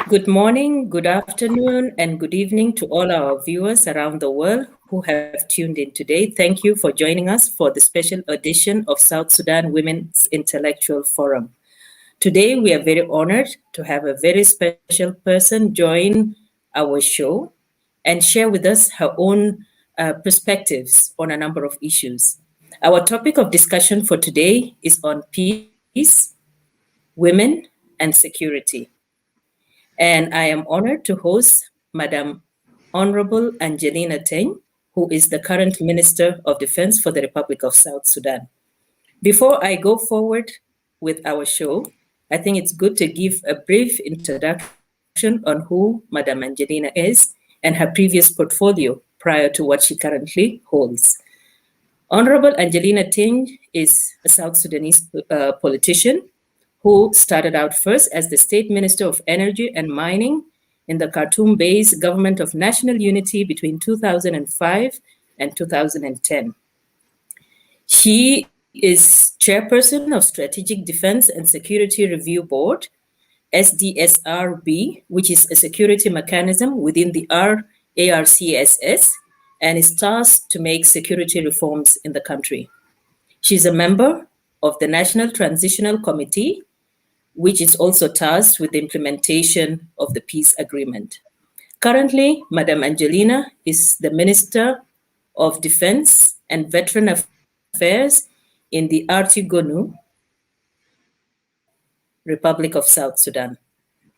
Good morning, good afternoon, and good evening to all our viewers around the world who have tuned in today. Thank you for joining us for the special edition of South Sudan Women's Intellectual Forum. Today, we are very honored to have a very special person join our show and share with us her own perspectives on a number of issues. Our topic of discussion for today is on peace, women, and security. And I am honored to host Madam Honorable Angelina Teny, who is the current Minister of Defense for the Republic of South Sudan. Before I go forward with our show, I think it's good to give a brief introduction on who Madam Angelina is and her previous portfolio prior to what she currently holds. Honorable Angelina Teny is a South Sudanese politician who started out first as the State Minister of Energy and Mining in the Khartoum-based Government of National Unity between 2005 and 2010. She is chairperson of Strategic Defense and Security Review Board, SDSRB, which is a security mechanism within the RARCSS, and is tasked to make security reforms in the country. She's a member of the National Transitional Committee, which is also tasked with the implementation of the peace agreement. Currently, Madam Angelina is the Minister of Defense and Veteran Affairs in the Artigonu, Republic of South Sudan.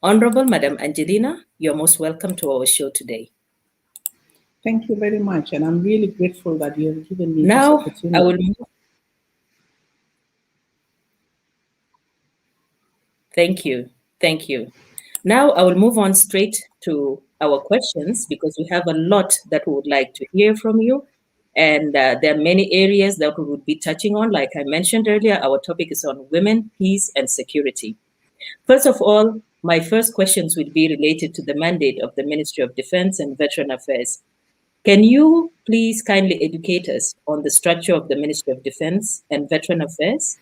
Honorable Madam Angelina, you're most welcome to our show today. Thank you very much, and I'm really grateful that you have given me this opportunity. I will move. Thank you. Thank you. Now I will move on straight to our questions because we have a lot that we would like to hear from you. And there are many areas that we would be touching on. Like I mentioned earlier, our topic is on women, peace, and security. First of all, my first questions will be related to the mandate of the Ministry of Defense and Veteran Affairs. Can you please kindly educate us on the structure of the Ministry of Defense and Veteran Affairs?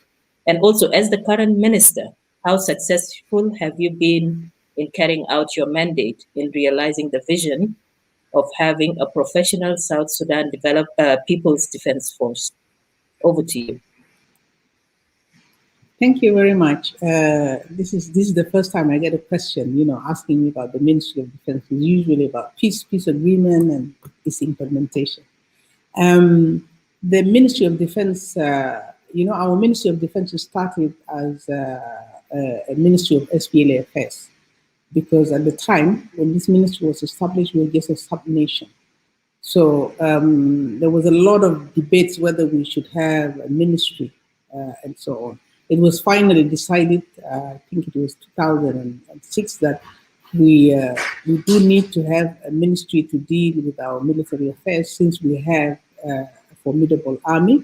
And also, as the current minister, how successful have you been in carrying out your mandate in realizing the vision of having a professional South Sudan People's Defense Force? Over to you. Thank you very much. This is the first time I get a question, asking me about the Ministry of Defense. It's usually about peace agreement and its implementation. The Ministry of Defense, our Ministry of Defense started as a Ministry of SPLA Affairs, because at the time when this ministry was established, we were just a sub-nation. So there was a lot of debates whether we should have a ministry and so on. It was finally decided, I think it was 2006, that we do need to have a ministry to deal with our military affairs, since we have a formidable army,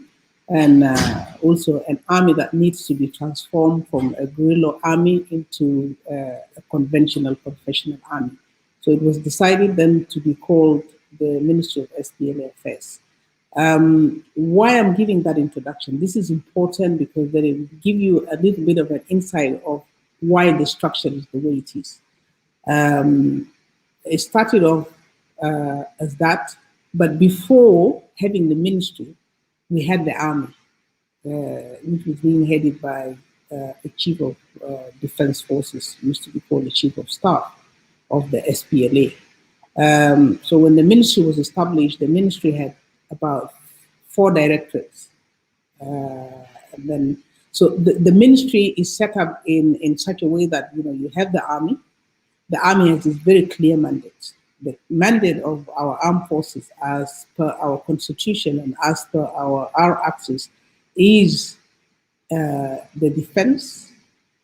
and also an army that needs to be transformed from a guerrilla army into a conventional professional army. So it was decided then to be called the Ministry of SPLA Affairs. Why I'm giving that introduction, this is important because then it will give you a little bit of an insight of why the structure is the way it is. It started off as that, but before having the ministry, we had the army, which was being headed by a chief of defense forces, used to be called the chief of staff of the SPLA. So when the ministry was established, the ministry had about 4 directorates. And then, so the ministry is set up in such a way that, you have the army. The army has this very clear mandate. The mandate of our armed forces, as per our constitution and as per our axis, is the defense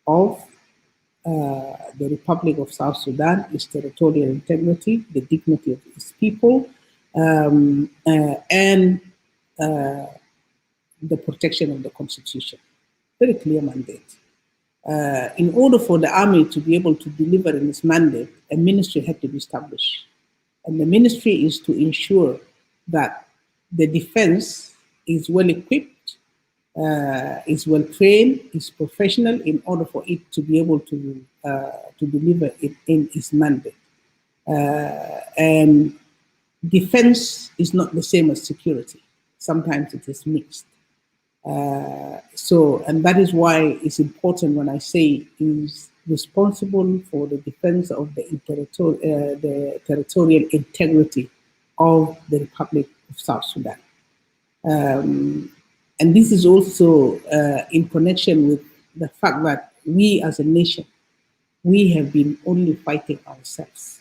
of the Republic of South Sudan, its territorial integrity, the dignity of its people, and the protection of the constitution. Very clear mandate. In order for the army to be able to deliver in its mandate, a ministry had to be established. And the ministry is to ensure that the defense is well equipped, is well trained, is professional in order for it to be able to deliver it in its mandate. And defense is not the same as security. Sometimes it is mixed. And that is why it's important when I say is responsible for the defense of the territorial integrity of the Republic of South Sudan. And this is also in connection with the fact that we as a nation, we have been only fighting ourselves.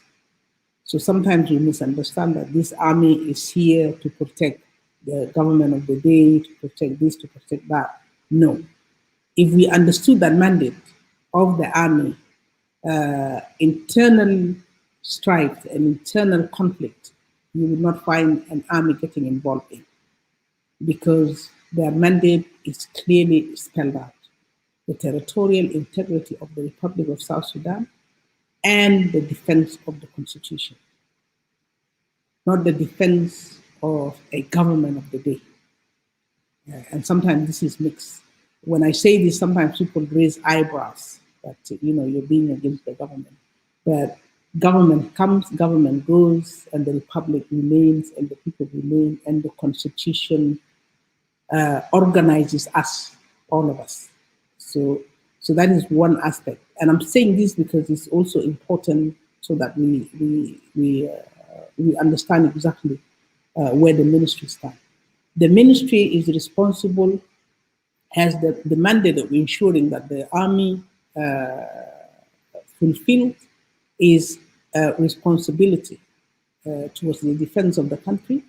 So sometimes we misunderstand that this army is here to protect the government of the day, to protect this, to protect that. No. If we understood that mandate of the army, internal strife and internal conflict, you would not find an army getting involved in, because their mandate is clearly spelled out. The territorial integrity of the Republic of South Sudan and the defense of the Constitution, not the defense of a government of the day. And sometimes this is mixed. When I say this, sometimes people raise eyebrows that, you're being against the government. But government comes, government goes, and the Republic remains, and the people remain, and the Constitution organizes us, all of us. So that is one aspect. And I'm saying this because it's also important so that we understand exactly where the ministry stands. The ministry is responsible, has the mandate of ensuring that the army fulfills its responsibility towards the defense of the country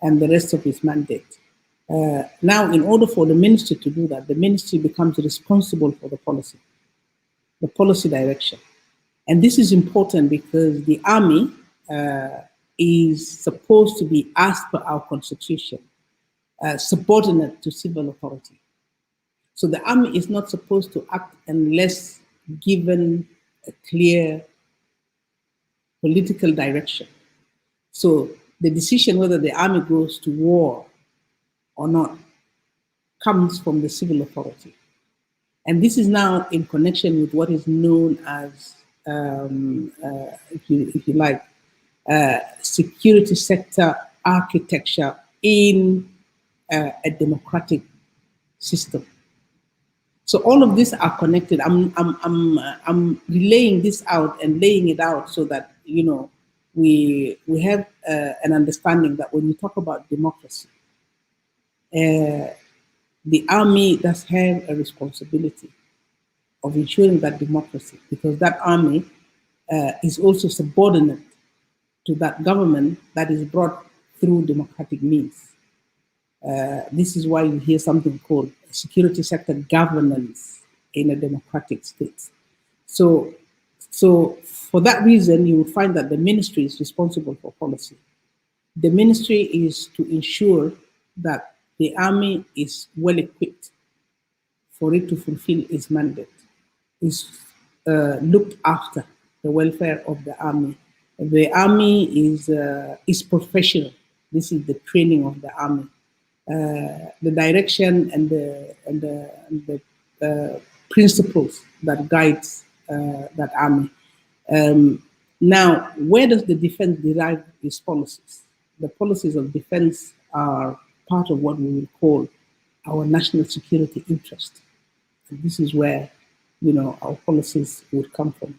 and the rest of its mandate. Now, in order for the ministry to do that, the ministry becomes responsible for the policy direction. And this is important because the army is supposed to be, as per our constitution, subordinate to civil authority. So the army is not supposed to act unless given a clear political direction. So the decision whether the army goes to war or not comes from the civil authority. And this is now in connection with what is known as, if you like, security sector architecture in a democratic system. So all of these are connected. I'm relaying this out and laying it out so that we have an understanding that when we talk about democracy, the army does have a responsibility of ensuring that democracy, because that army is also subordinate to that government that is brought through democratic means. This is why you hear something called security sector governance in a democratic state. So for that reason, you will find that the ministry is responsible for policy. The ministry is to ensure that the army is well equipped for it to fulfill its mandate, is looked after the welfare of the army. The army is professional. This is the training of the army. The direction and the principles that guides that army. Now, where does the defense derive its policies? The policies of defense are part of what we will call our national security interest. And this is where, our policies would come from.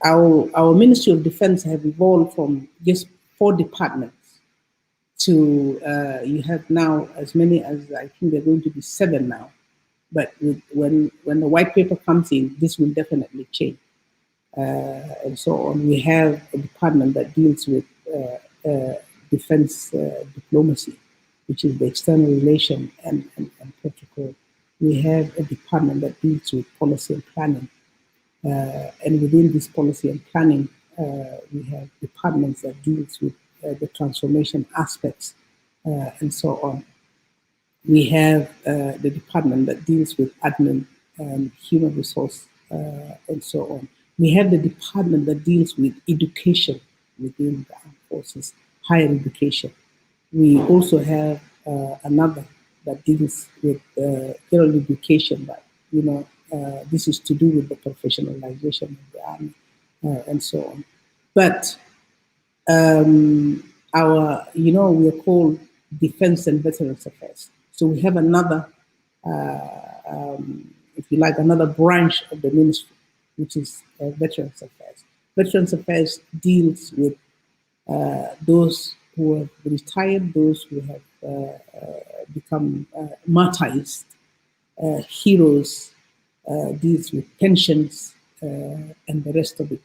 Our Ministry of Defense have evolved from just 4 departments to you have now as many as, I think they're going to be 7 now. But when the white paper comes in, this will definitely change. And so on. We have a department that deals with defense diplomacy, which is the external relation and protocol. We have a department that deals with policy and planning. And within this policy and planning, we have departments that deals with the transformation aspects and so on. We have the department that deals with admin and human resource and so on. We have the department that deals with education within the armed forces, higher education. We also have another that deals with general education, that, this is to do with the professionalization of the army and so on. But we are called Defense and Veterans Affairs. So we have another, if you like, another branch of the ministry, which is Veterans Affairs. Veterans Affairs deals with those who have retired, those who have become martyrs, heroes, deals with pensions, and the rest of it.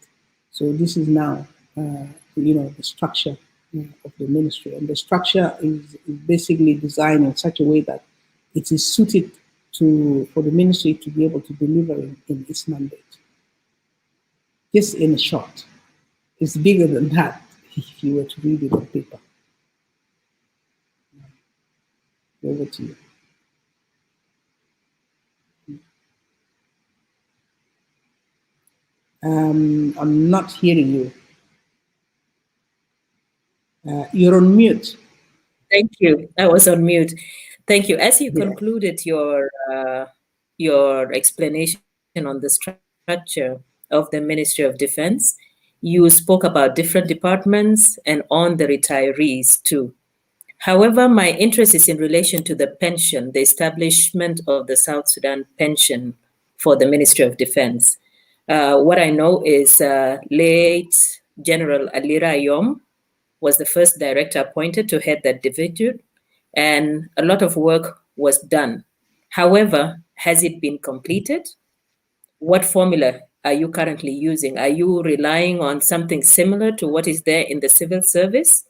So this is now, the structure of the ministry. And the structure is basically designed in such a way that it is suited for the ministry to be able to deliver in its mandate. Just in short, it's bigger than that if you were to read it on paper. Over to you. I'm not hearing you. You're on mute. Thank you. I was on mute. Thank you. As you concluded your explanation on the structure of the Ministry of Defense, you spoke about different departments and on the retirees too. However, my interest is in relation to the pension, the establishment of the South Sudan pension for the Ministry of Defense. What I know is late General Alira Yom was the first director appointed to head that division, and a lot of work was done. However, has it been completed? What formula are you currently using? Are you relying on something similar to what is there in the civil service?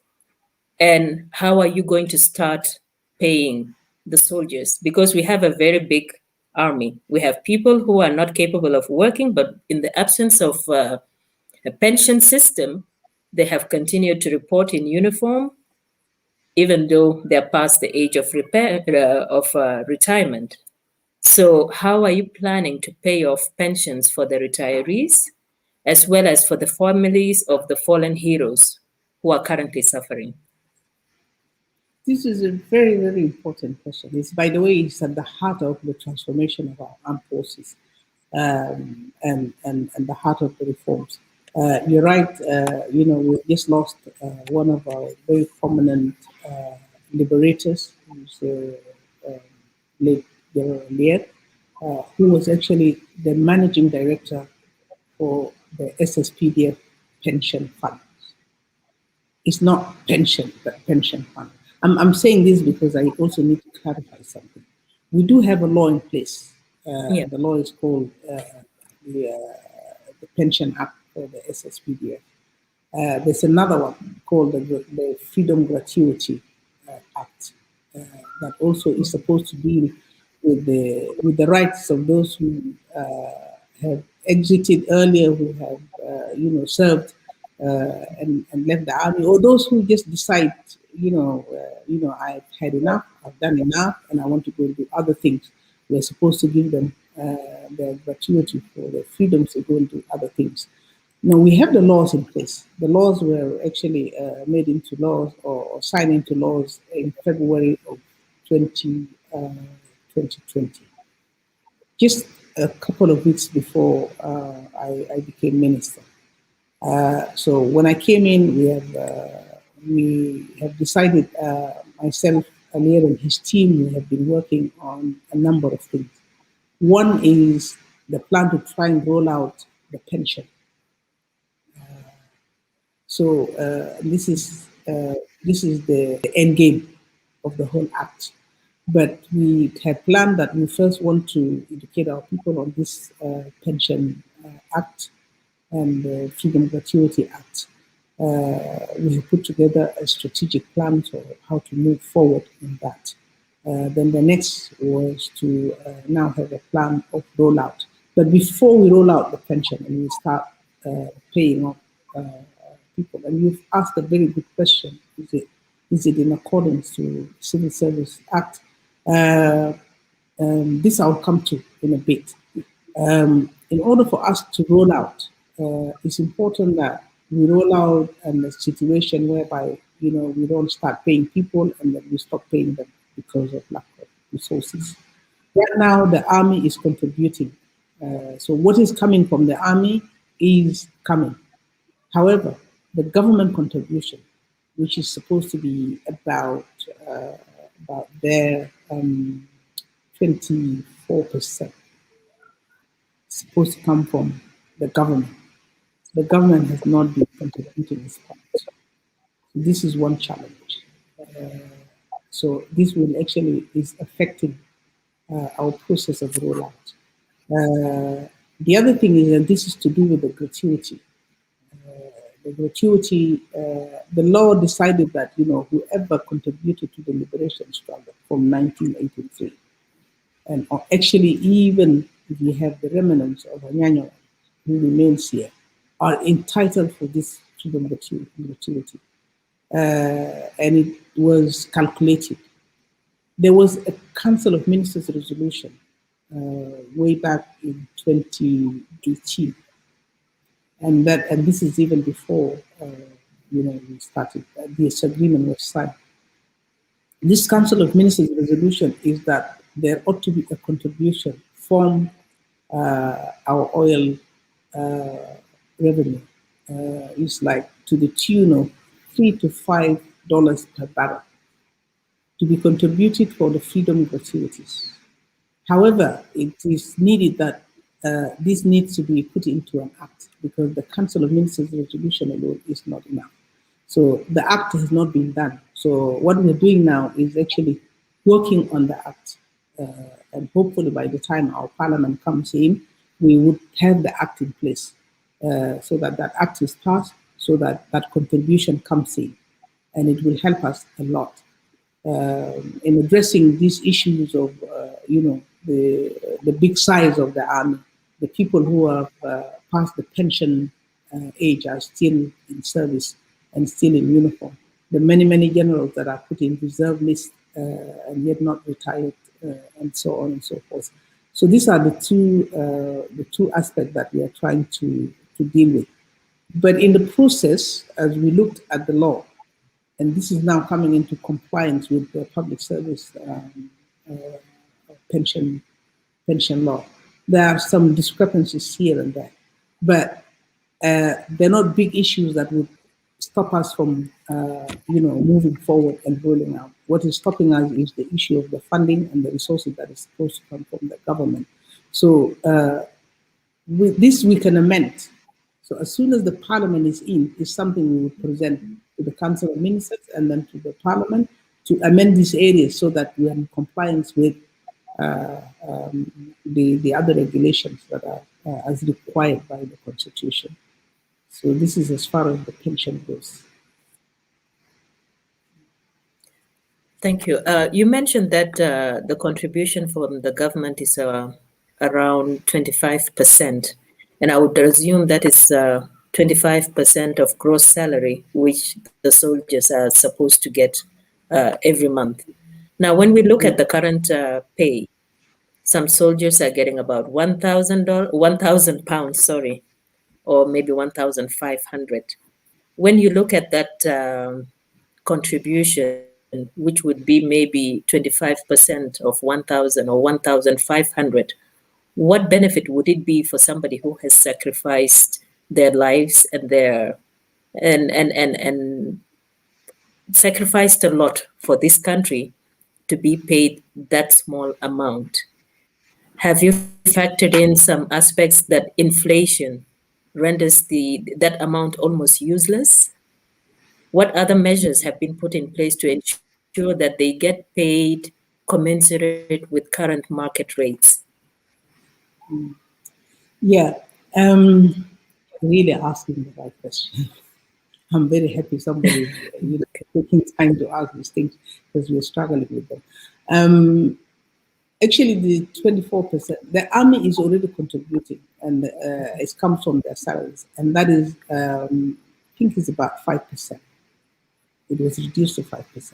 And how are you going to start paying the soldiers? Because we have a very big army. We have people who are not capable of working, but in the absence of a pension system, they have continued to report in uniform, even though they're past the age of retirement. So how are you planning to pay off pensions for the retirees, as well as for the families of the fallen heroes who are currently suffering? This is a very, very important question. By the way, it's at the heart of the transformation of our armed forces, and the heart of the reforms. You're right. We just lost one of our very prominent liberators, who's late General Liet, who was actually the managing director for the SSPDF pension fund. It's not pension, but pension fund. I'm saying this because I also need to clarify something. We do have a law in place. The law is called the Pension Act, or the SSPDF. There's another one called the Freedom Gratuity Act that also is supposed to deal with the rights of those who have exited earlier, who have served and left the army, or those who just decide, I've had enough, I've done enough, and I want to go and do other things. We're supposed to give them the gratuity for their freedoms to go and do other things. Now, we have the laws in place. The laws were actually made into laws, or signed into laws in February of 2020. Just a couple of weeks before I became minister. So when I came in, we have decided, myself, Amir, and his team, we have been working on a number of things. One is the plan to try and roll out the pension. So this is the end game of the whole act. But we had planned that we first want to educate our people on this pension act and the Freedom Gratuity Act. We have put together a strategic plan for how to move forward in that. Then the next was to now have a plan of rollout. But before we roll out the pension and we start paying off people, and you've asked a very good question: is it in accordance to Civil Service Act? This I'll come to in a bit. In order for us to roll out, it's important that we roll out in a situation whereby we don't start paying people and then we stop paying them because of lack of resources. Right now, the army is contributing. So what is coming from the army is coming. However, the government contribution, which is supposed to be uh, about their 24%, supposed to come from the government. The government has not been contributing its part. This is one challenge. So this will actually is affecting our process of rollout. The other thing is that this is to do with the gratuity. The gratuity, the law decided that, whoever contributed to the liberation struggle from 1983, and actually even if you have the remnants of Anyanya who remains here, are entitled for this freedom gratuity. And it was calculated. There was a Council of Ministers resolution way back in 2018, and this is even before we started. This agreement was signed. This Council of Ministers resolution is that there ought to be a contribution from our oil revenue. It's like to the tune of $3 to $5 per barrel to be contributed for the freedom gratuities. However, it is needed that this needs to be put into an act, because the Council of Ministers resolution alone is not enough. So the act has not been done. So what we're doing now is actually working on the act. And hopefully by the time our parliament comes in, we would have the act in place so that that act is passed, so that that contribution comes in. And it will help us a lot in addressing these issues of, the big size of the army. The people who have passed the pension age are still in service and still in uniform. The many, many generals that are put in reserve list and yet not retired, and so on and so forth. So these are the two aspects that we are trying to deal with. But in the process, as we looked at the law, and this is now coming into compliance with the public service pension law, there are some discrepancies here and there, but they're not big issues that would stop us from moving forward and rolling out. What is stopping us is the issue of the funding and the resources that is supposed to come from the government. So with this we can amend. So as soon as the parliament is in, is something we will present to the Council of Ministers and then to the parliament to amend these areas so that we are in compliance with the other regulations that are as required by the Constitution. So this is as far as the pension goes. Thank you. You mentioned that the contribution from the government is around 25%. And I would assume that is 25% of gross salary, which the soldiers are supposed to get every month. Now, when we look at the current pay, some soldiers are getting about £1,000, sorry, or maybe 1,500. When you look at that contribution, which would be maybe 25% of 1,000 or 1,500, what benefit would it be for somebody who has sacrificed their lives and and sacrificed a lot for this country to be paid that small amount? Have you factored in some aspects that inflation renders that amount almost useless? What other measures have been put in place to ensure that they get paid commensurate with current market rates? Yeah, really asking the right question. I'm very happy somebody is taking time to ask these things because we're struggling with them. Actually, the 24%, the army is already contributing, and it comes from their salaries, and that is, I think, is about 5%. It was reduced to 5%.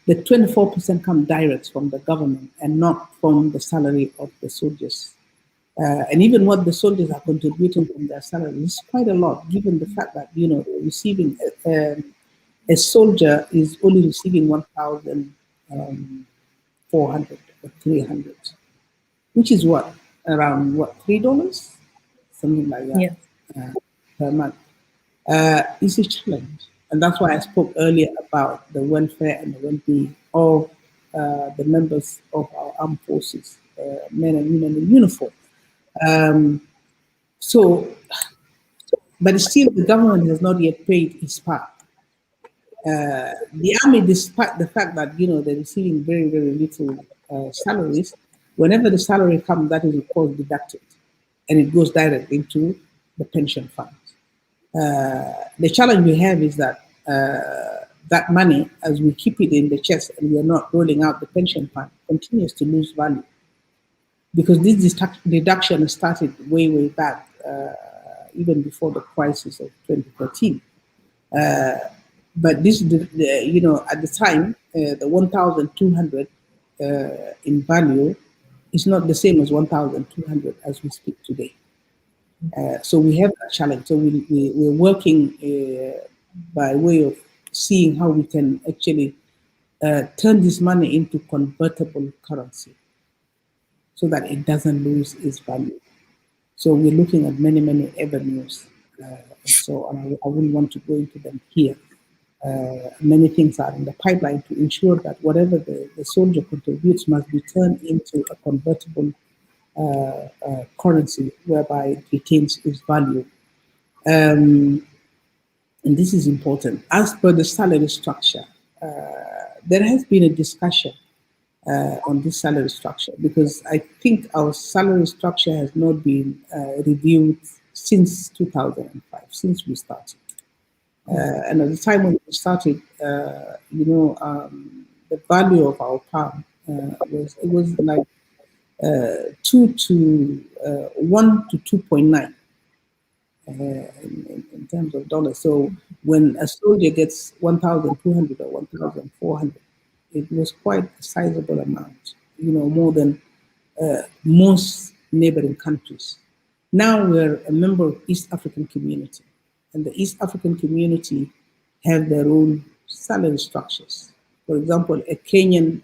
The 24% come direct from the government and not from the salary of the soldiers. And even what the soldiers are contributing from their salary is quite a lot, given the fact that they're receiving a soldier is only receiving 1,400 300, which is what, around what, $3, something like that, Yeah. per month. Is a challenge, and that's why I spoke earlier about the welfare and the well-being of the members of our armed forces, men and women in uniform. Um, so, but still, the government has not yet paid its part. The army, despite the fact that they're receiving very very little salaries, whenever the salary comes, that is of course deducted, and it goes directly into the pension fund. The challenge we have is that that money, as we keep it in the chest and we are not rolling out the pension fund, continues to lose value because this deduction started way way back, even before the crisis of 2013. But this, at the time, the 1,200 in value is not the same as 1,200 as we speak today. So we have that challenge. So we're working by way of seeing how we can actually turn this money into convertible currency so that it doesn't lose its value. So we're looking at many, many avenues. And so on. I wouldn't want to go into them here. Many things are in the pipeline to ensure that whatever the soldier contributes must be turned into a convertible currency whereby it retains its value. And this is important. As per the salary structure, there has been a discussion on this salary structure because I think our salary structure has not been reviewed since 2005, since we started. And at the time when we started, the value of our pound was like 1 to 2.9 in terms of dollars. So when a soldier gets 1,200 or 1,400, it was quite a sizable amount. More than most neighboring countries. Now we're a member of East African Community, and the East African Community have their own salary structures. For example, a Kenyan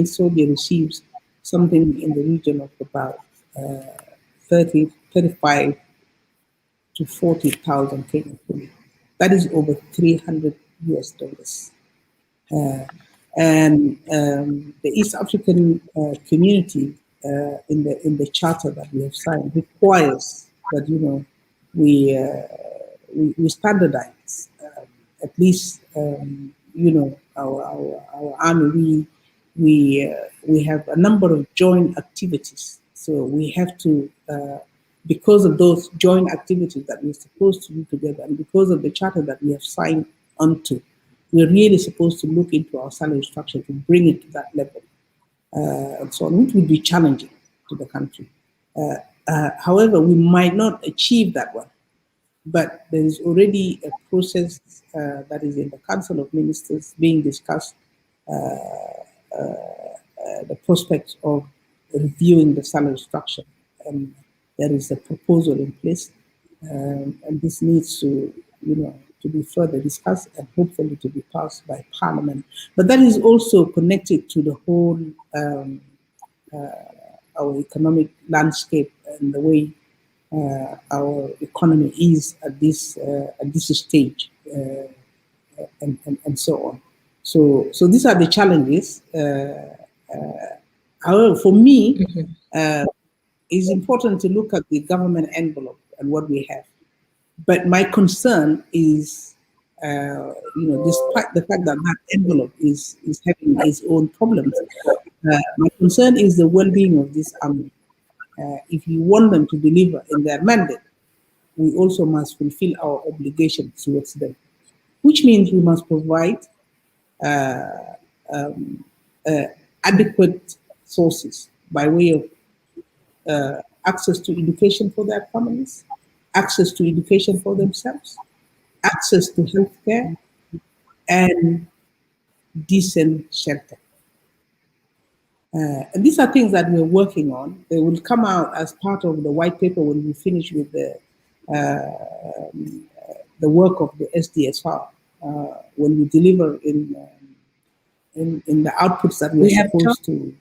soldier receives something in the region of about 35 to 40,000 Kenyan shillings. That is over 300 US dollars. And the East African community in the charter that we have signed requires that we standardize at least our army. We have a number of joint activities, so we have to. Because of those joint activities that we're supposed to do together, and because of the charter that we have signed onto, we're really supposed to look into our salary structure to bring it to that level, and so on, which would be challenging to the country. However, we might not achieve that one, but there is already a process that is in the Council of Ministers being discussed, the prospects of reviewing the salary structure. And there is a proposal in place, and this needs to be further discussed and hopefully to be passed by Parliament. But that is also connected to the whole our economic landscape and the way our economy is at this stage, and so on. So these are the challenges. However, for me, it's important to look at the government envelope and what we have. But my concern is, despite the fact that that envelope is having its own problems, my concern is the well-being of this army. If you want them to deliver in their mandate, we also must fulfill our obligation towards them, which means we must provide adequate sources by way of access to education for their families, access to education for themselves, access to healthcare, and decent shelter. And these are things that we're working on. They will come out as part of the white paper when we finish with the work of the SDSR, when we deliver in in the outputs that we're We have talked. supposed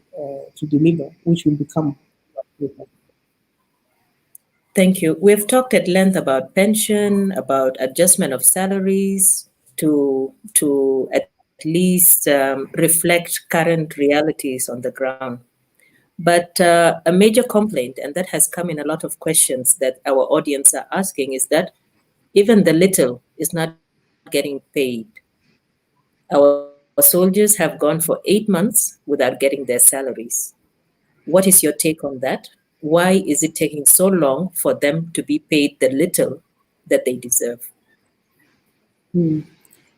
to deliver, which will become. Thank you. We've talked at length about pension, about adjustment of salaries to at least reflect current realities on the ground. But a major complaint, and that has come in a lot of questions that our audience are asking, is that even the little is not getting paid. Our soldiers have gone for 8 months without getting their salaries. What is your take on that? Why is it taking so long for them to be paid the little that they deserve? Hmm.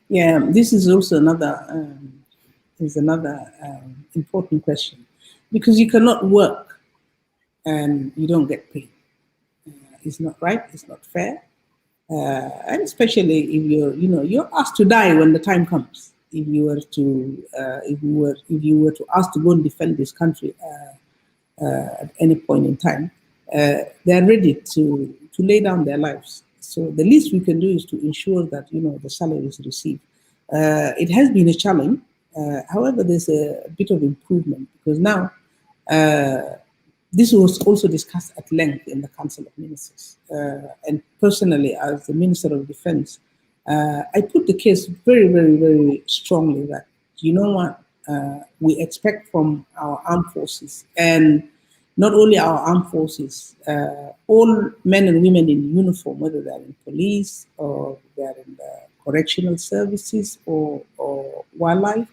Yeah, this is also another important question, because you cannot work and you don't get paid. It's not right. It's not fair. And especially if you're asked to die when the time comes. If you were to ask to go and defend this country at any point in time, they are ready to lay down their lives. So the least we can do is to ensure that the salary is received. It has been a challenge. However, there's a bit of improvement, because now this was also discussed at length in the Council of Ministers. And personally, as the Minister of Defense, I put the case very, very, very strongly that, what, we expect from our armed forces, and not only our armed forces, all men and women in uniform, whether they're in police or they're in the correctional services or wildlife,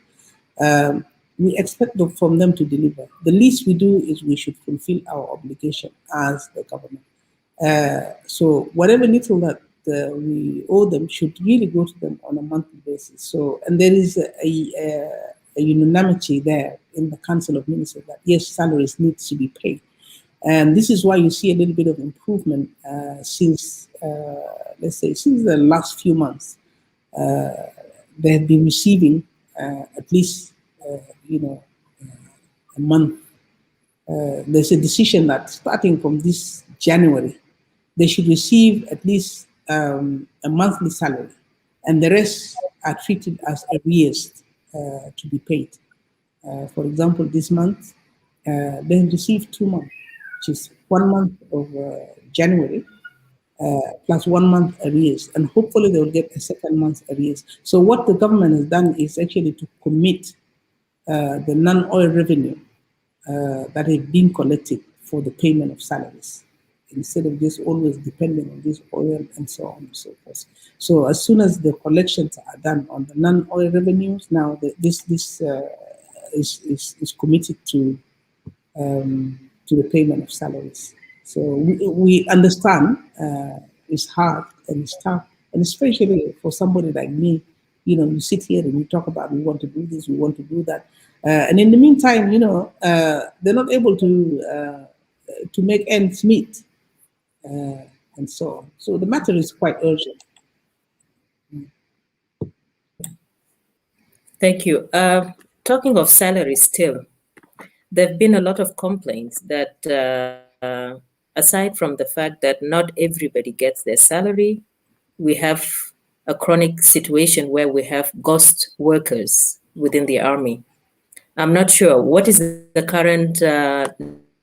um, we expect from them to deliver. The least we do is we should fulfill our obligation as the government. So whatever little that we owe them should really go to them on a monthly basis. So, and there is a unanimity there in the Council of Ministers that yes, salaries need to be paid. And this is why you see a little bit of improvement since, let's say, since the last few months. They have been receiving at least, a month. There's a decision that starting from this January, they should receive at least a monthly salary, and the rest are treated as arrears to be paid. For example, this month, they received 2 months, which is 1 month of January plus 1 month arrears, and hopefully they will get a second month arrears. So what the government has done is actually to commit the non-oil revenue that have been collected for the payment of salaries, instead of just always depending on this oil and so on and so forth. So as soon as the collections are done on the non-oil revenues, now this is committed to the payment of salaries. So we understand it's hard and it's tough, and especially for somebody like me, you sit here and you talk about we want to do this, we want to do that, and in the meantime, they're not able to make ends meet, and so on. So the matter is quite urgent. Thank you. Talking of salaries still, there have been a lot of complaints that aside from the fact that not everybody gets their salary, we have a chronic situation where we have ghost workers within the army. I'm not sure what is the current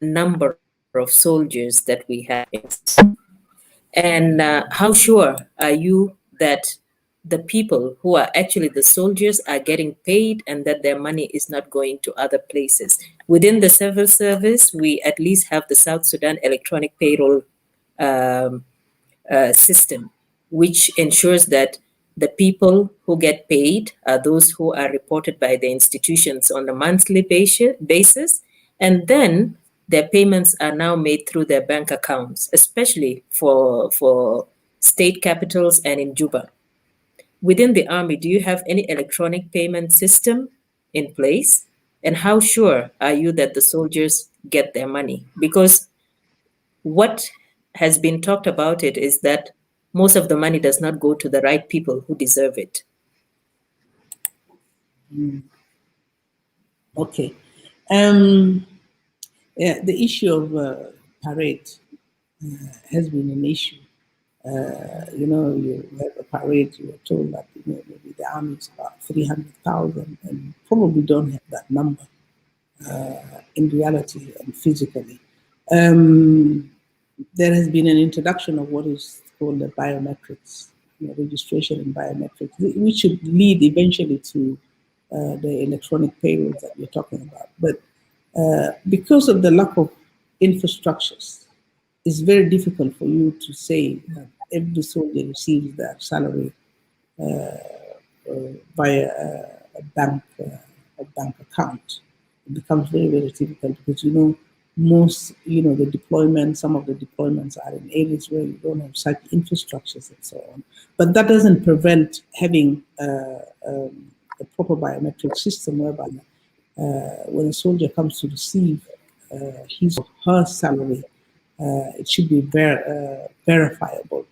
number of soldiers that we have in and how sure are you that the people who are actually the soldiers are getting paid and that their money is not going to other places? Within the civil service, we at least have the South Sudan electronic payroll um, system, which ensures that the people who get paid are those who are reported by the institutions on a monthly basis, and then their payments are now made through their bank accounts, especially for state capitals and in Juba. Within the army, do you have any electronic payment system in place? And how sure are you that the soldiers get their money? Because what has been talked about it is that most of the money does not go to the right people who deserve it. Okay. Um, yeah, the issue of parade has been an issue. You have a parade, you are told that maybe the army is about 300,000, and you probably don't have that number in reality and physically. Um, there has been an introduction of what is called the biometrics, registration in biometrics, which should lead eventually to the electronic payrolls that we're talking about. But because of the lack of infrastructures, it's very difficult for you to say that every soldier receives their salary via a bank account. It becomes very, very difficult because the deployment, some of the deployments are in areas where you don't have such infrastructures and so on. But that doesn't prevent having a proper biometric system whereby when a soldier comes to receive his or her salary, it should be verifiable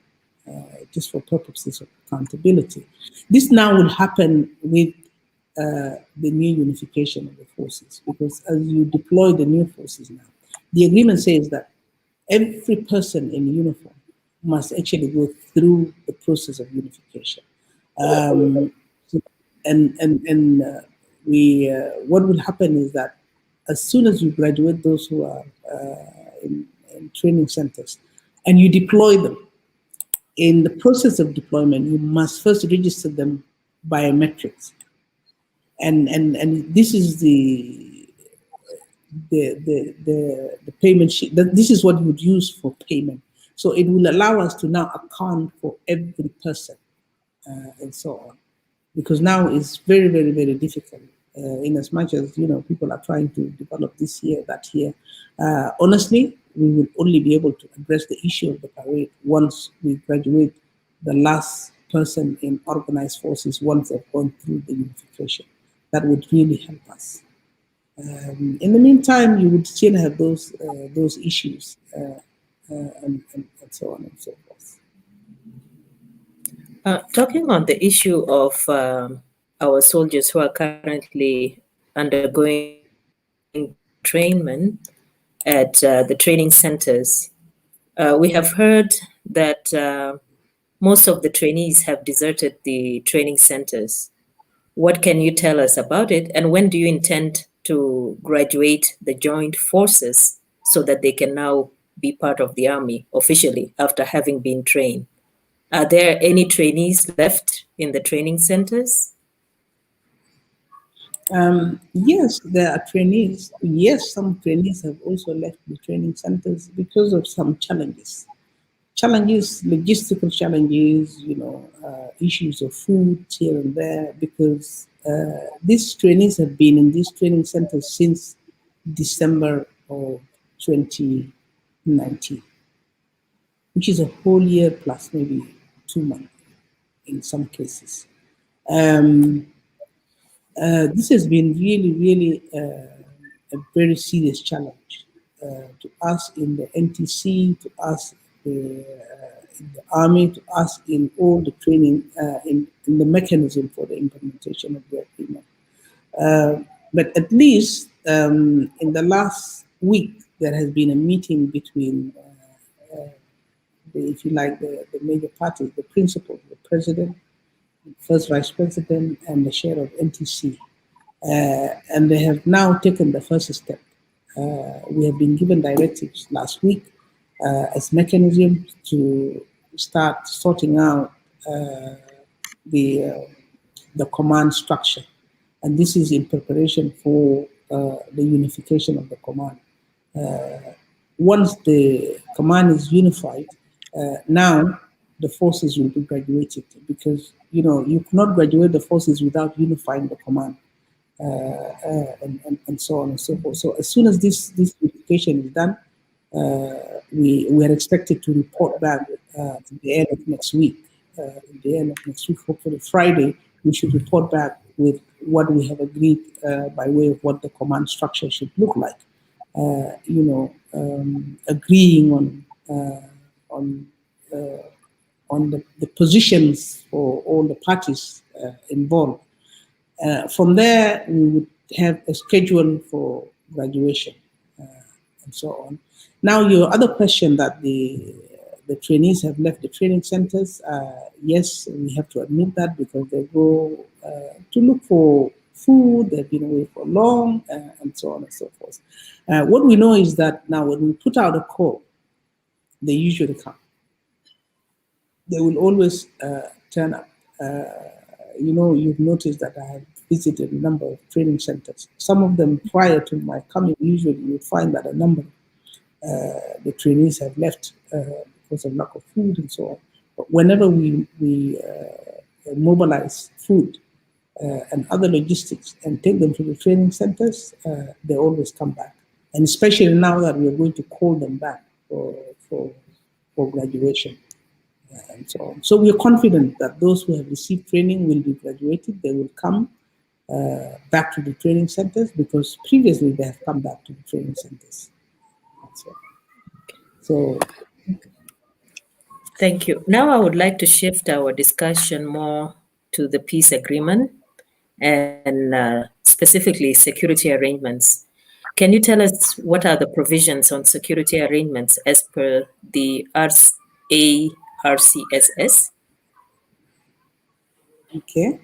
just for purposes of accountability. This now will happen with the new unification of the forces, because as you deploy the new forces now, the agreement says that every person in uniform must actually go through the process of unification. Um, and we what will happen is that as soon as you graduate those who are in training centers and you deploy them, in the process of deployment, you must first register them biometrics. And this is the payment sheet. This is what you would use for payment. So it will allow us to now account for every person and so on, because now it's very, very, very difficult. In as much as people are trying to develop this here, that here. Honestly, we will only be able to address the issue of the parade once we graduate the last person in organized forces, once they've gone through the unification. That would really help us. In the meantime, you would still have those issues and so on and so forth. Talking on the issue of our soldiers who are currently undergoing trainment at the training centers, we have heard that most of the trainees have deserted the training centers. What can you tell us about it? And when do you intend to graduate the joint forces so that they can now be part of the army officially after having been trained? Are there any trainees left in the training centers? Yes, there are trainees. Yes, some trainees have also left the training centers because of some challenges, logistical challenges, issues of food here and there, because these trainees have been in these training centers since December of 2019, which is a whole year plus maybe 2 months in some cases. This has been really, really a very serious challenge to us in the NTC, to us in the army, to us in all the training, in the mechanism for the implementation of the agreement. But at least in the last week, there has been a meeting between, if you like, the major parties, the principal, the president, first vice president, and the chair of NTC. And they have now taken the first step. We have been given directives last week as mechanism to start sorting out the command structure. And this is in preparation for the unification of the command. Once the command is unified, now the forces will be graduated, because you cannot graduate the forces without unifying the command. And so on and so forth. So as soon as this unification is done, we are expected to report back at the end of next week. At the end of next week, hopefully Friday, we should report back with what we have agreed by way of what the command structure should look like. Agreeing on the positions for all the parties involved. From there, we would have a schedule for graduation and so on. Now, your other question that the the trainees have left the training centers. Yes, we have to admit that because they go to look for food, they've been away for long, and so on and so forth. What we know is that now when we put out a call, they usually come. They will always turn up. You've noticed that I have visited a number of training centers. Some of them prior to my coming, usually you'd find that a number the trainees have left because of lack of food and so on. But whenever we mobilize food and other logistics and take them to the training centers, they always come back. And especially now that we are going to call them back for graduation and so on. So we are confident that those who have received training will be graduated. They will come back to the training centers because previously they have come back to the training centers. So thank you. Now I would like to shift our discussion more to the peace agreement and specifically security arrangements. Can you tell us what are the provisions on security arrangements as per the RCSS? okay.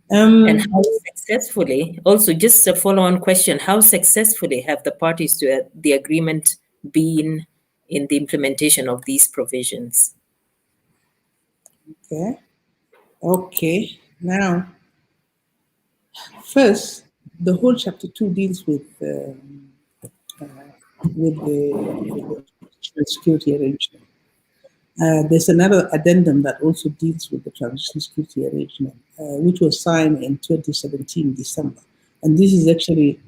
And how successfully, also just a follow-on question, how successfully have the parties to the agreement been in the implementation of these provisions? Okay. Now, first, the whole chapter 2 deals with the security arrangement. There's another addendum that also deals with the transitional security arrangement, which was signed in 2017 December, and this is actually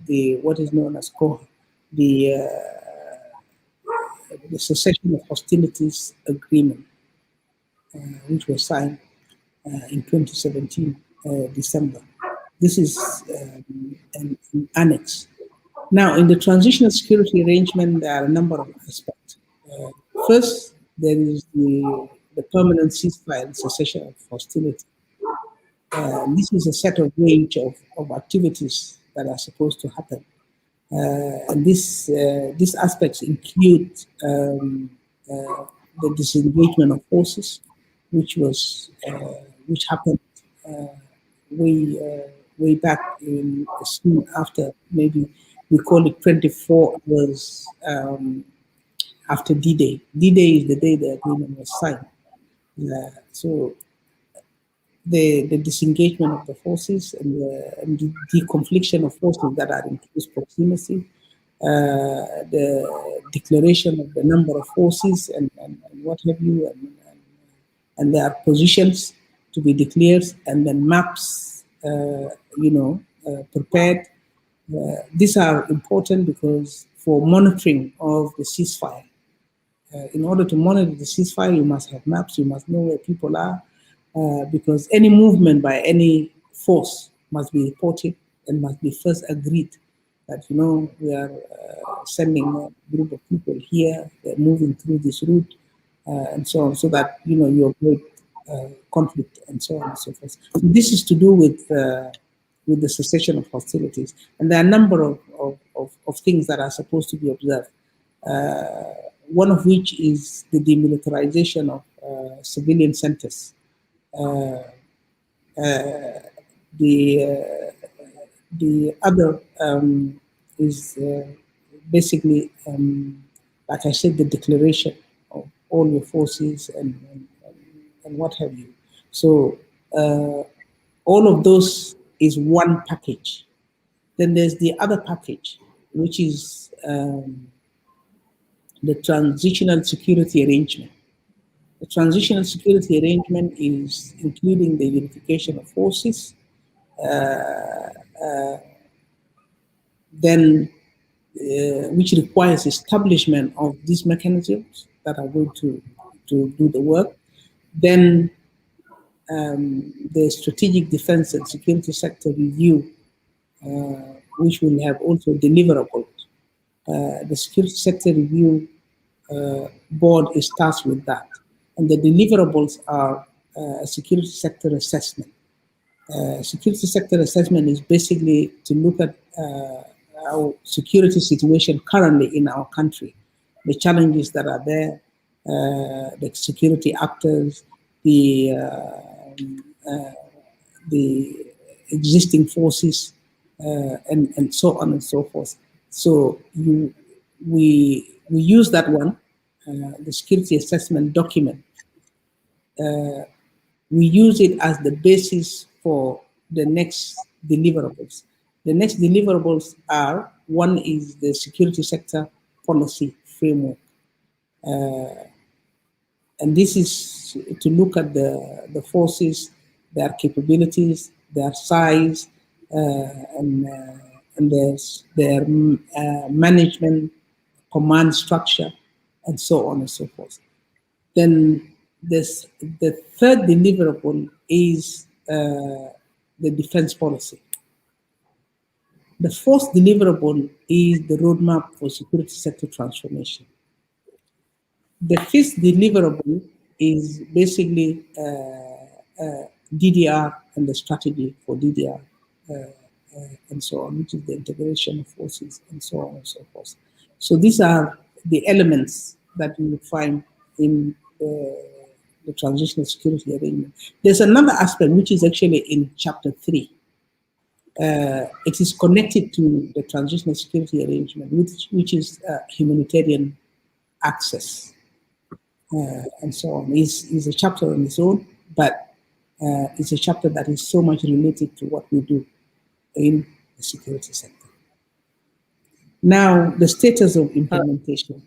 what is known as COHA, the cessation of hostilities agreement, which was signed in 2017 December. This is an annex. Now, in the transitional security arrangement, there are a number of aspects. First, there is the permanent ceasefire and cessation of hostility. This is a set of range of activities that are supposed to happen. And these aspects include the disengagement of forces, which happened way back soon after, maybe we call it 24 hours after D-Day. D-Day is the day the agreement was signed. So the disengagement of the forces and the deconfliction of forces that are in close proximity, the declaration of the number of forces and what have you, and their positions to be declared, and then maps, prepared. These are important because for monitoring of the ceasefire. In order to monitor the ceasefire, you must have maps, you must know where people are, because any movement by any force must be reported and must be first agreed that, we are sending a group of people here, they're moving through this route, and so on, so that, you avoid conflict and so on and so forth. So this is to do with the cessation of hostilities. And there are a number of things that are supposed to be observed. One of which is the demilitarization of civilian centers. The other is basically, like I said, the declaration of all your forces and what have you. So all of those is one package. Then there's the other package, which is the transitional security arrangement. The transitional security arrangement is including the unification of forces, which requires establishment of these mechanisms that are going to do the work. Then the strategic defense and security sector review, which will have also deliverables. The security sector review board starts with that. And the deliverables are a security sector assessment. Security sector assessment is basically to look at our security situation currently in our country, the challenges that are there, the security actors, the existing forces, and so on and so forth. So we use that one, the security assessment document. We use it as the basis for the next deliverables. The next deliverables are, one is the security sector policy framework. And this is to look at the forces, their capabilities, their size, and their management, command structure, and so on and so forth. Then the third deliverable is the defense policy. The fourth deliverable is the roadmap for security sector transformation. The fifth deliverable is basically DDR and the strategy for DDR, and so on, which is the integration of forces and so on and so forth. So these are the elements that you will find in the transitional security arrangement. There's another aspect which is actually in chapter 3. It is connected to the transitional security arrangement, which is humanitarian access. And so on. Is a chapter on its own, but it's a chapter that is so much related to what we do in the security sector. Now, the status of implementation.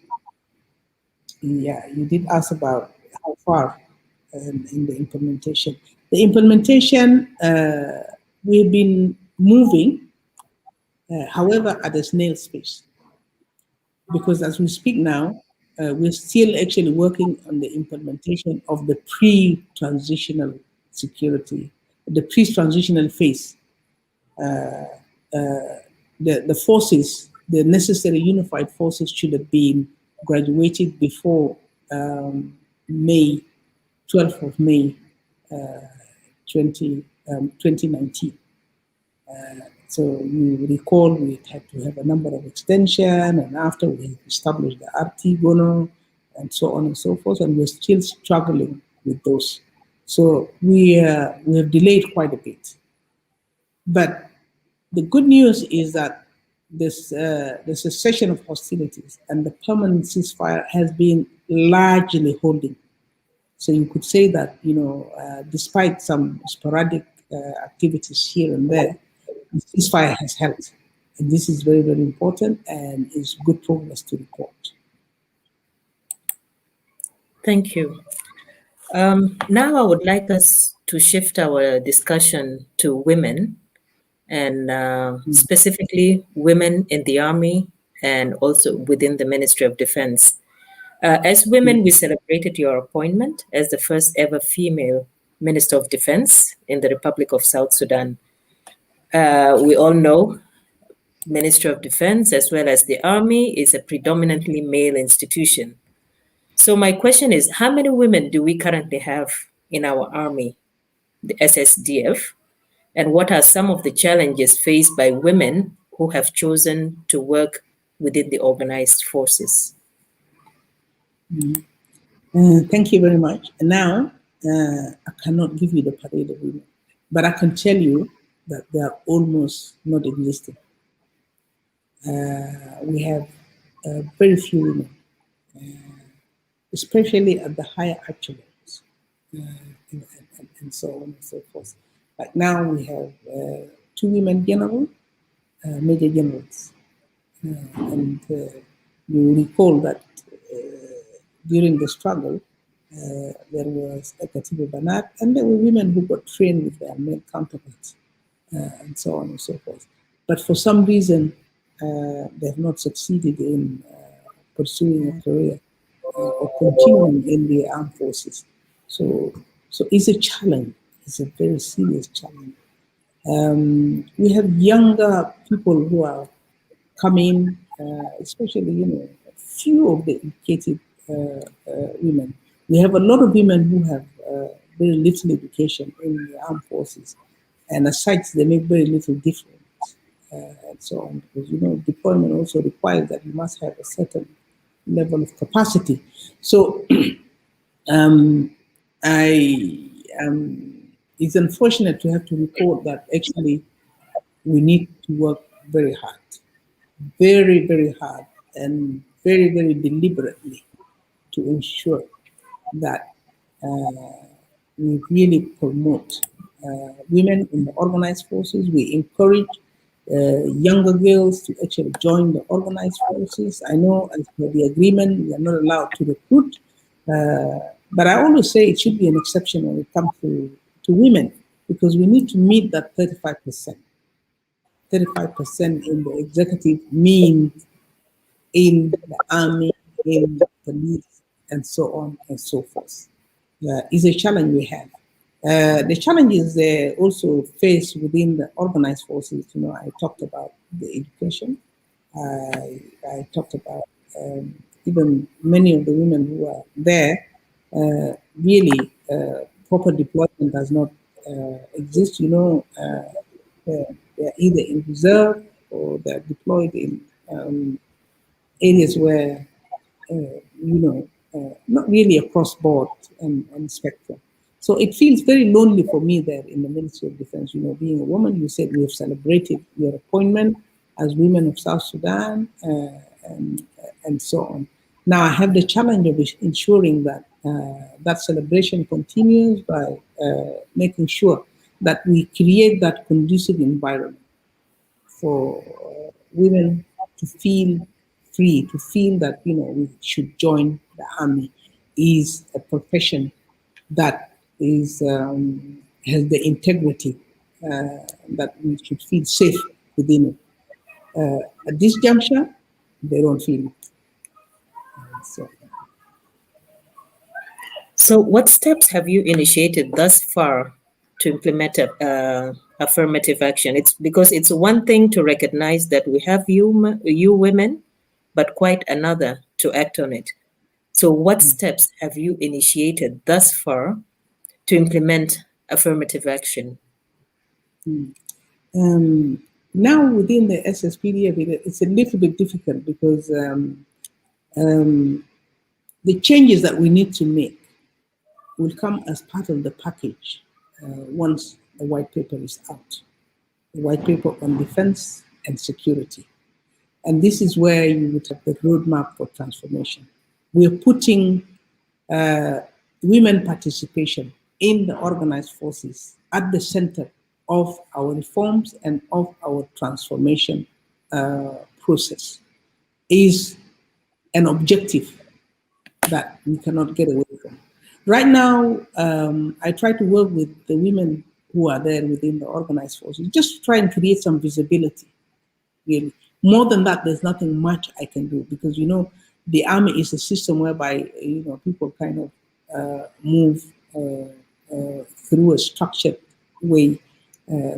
Yeah, you did ask about how far in the implementation. The implementation, we've been moving, however, at a snail's pace. Because as we speak now, we're still actually working on the implementation of the pre-transitional security, the pre-transitional phase. The forces, the necessary unified forces should have been graduated before May, 12th of May, 2019. So you recall we had to have a number of extension, and after we established the RT Gono, and so on and so forth, and we're still struggling with those. So we have delayed quite a bit. But the good news is that this the cessation of hostilities and the permanent ceasefire has been largely holding. So you could say that, despite some sporadic activities here and there, the ceasefire has helped. And this is very, very important and is good progress to report. Thank you. Now I would like us to shift our discussion to women, and specifically women in the army and also within the Ministry of Defense. As women, we celebrated your appointment as the first ever female Minister of Defense in the Republic of South Sudan. We all know Ministry of Defense as well as the Army is a predominantly male institution. So my question is, how many women do we currently have in our Army, the SSDF? And what are some of the challenges faced by women who have chosen to work within the organized forces? Thank you very much. And now, I cannot give you the parade of women, but I can tell you that they are almost not existing. We have very few women, especially at the higher actuaries, and so on and so forth. Like now we have 2 women general, major generals. And you recall that during the struggle, there was a Katibu Banat, and there were women who got trained with their male counterparts, and so on and so forth. But for some reason, they have not succeeded in pursuing a career or continuing in the armed forces. So it's a challenge. It's a very serious challenge. We have younger people who are coming, especially, a few of the educated women. We have a lot of women who have very little education in the armed forces, and as such, they make very little difference, and so on. Because deployment also requires that you must have a certain level of capacity. So I it's unfortunate to have to report that actually we need to work very hard, very, very hard, and very, very deliberately to ensure that we really promote women in the organized forces. We encourage younger girls to actually join the organized forces. I know as per the agreement, we are not allowed to recruit, but I always say it should be an exception when it comes to women because we need to meet that 35%. 35% in the executive means in the army, in the police, and so on and so forth. Is a challenge we have. The challenges they also face within the organized forces, I talked about the education. I talked about even many of the women who are there, really proper deployment does not exist. They're either in reserve or they're deployed in areas where not really across board and spectrum. So it feels very lonely for me there in the Ministry of Defense. Being a woman, you said we have celebrated your appointment as women of South Sudan and so on. Now I have the challenge of ensuring that that celebration continues by making sure that we create that conducive environment for women to feel free, to feel that we should join the army is a profession that is has the integrity that we should feel safe within it. At this juncture, they don't feel it. So, So, what steps have you initiated thus far to implement affirmative action? It's because it's one thing to recognize that we have you women, but quite another to act on it. So, what steps have you initiated thus far to implement affirmative action? now within the SSPDF, it's a little bit difficult because the changes that we need to make will come as part of the package once the white paper is out. The white paper on defense and security. And this is where you would have the roadmap for transformation. We're putting women participation in the organized forces at the center of our reforms and of our transformation process is an objective that we cannot get away from. Right now, I try to work with the women who are there within the organized forces, just try and create some visibility, really. More than that, there's nothing much I can do because, the army is a system whereby, people kind of move through a structured way,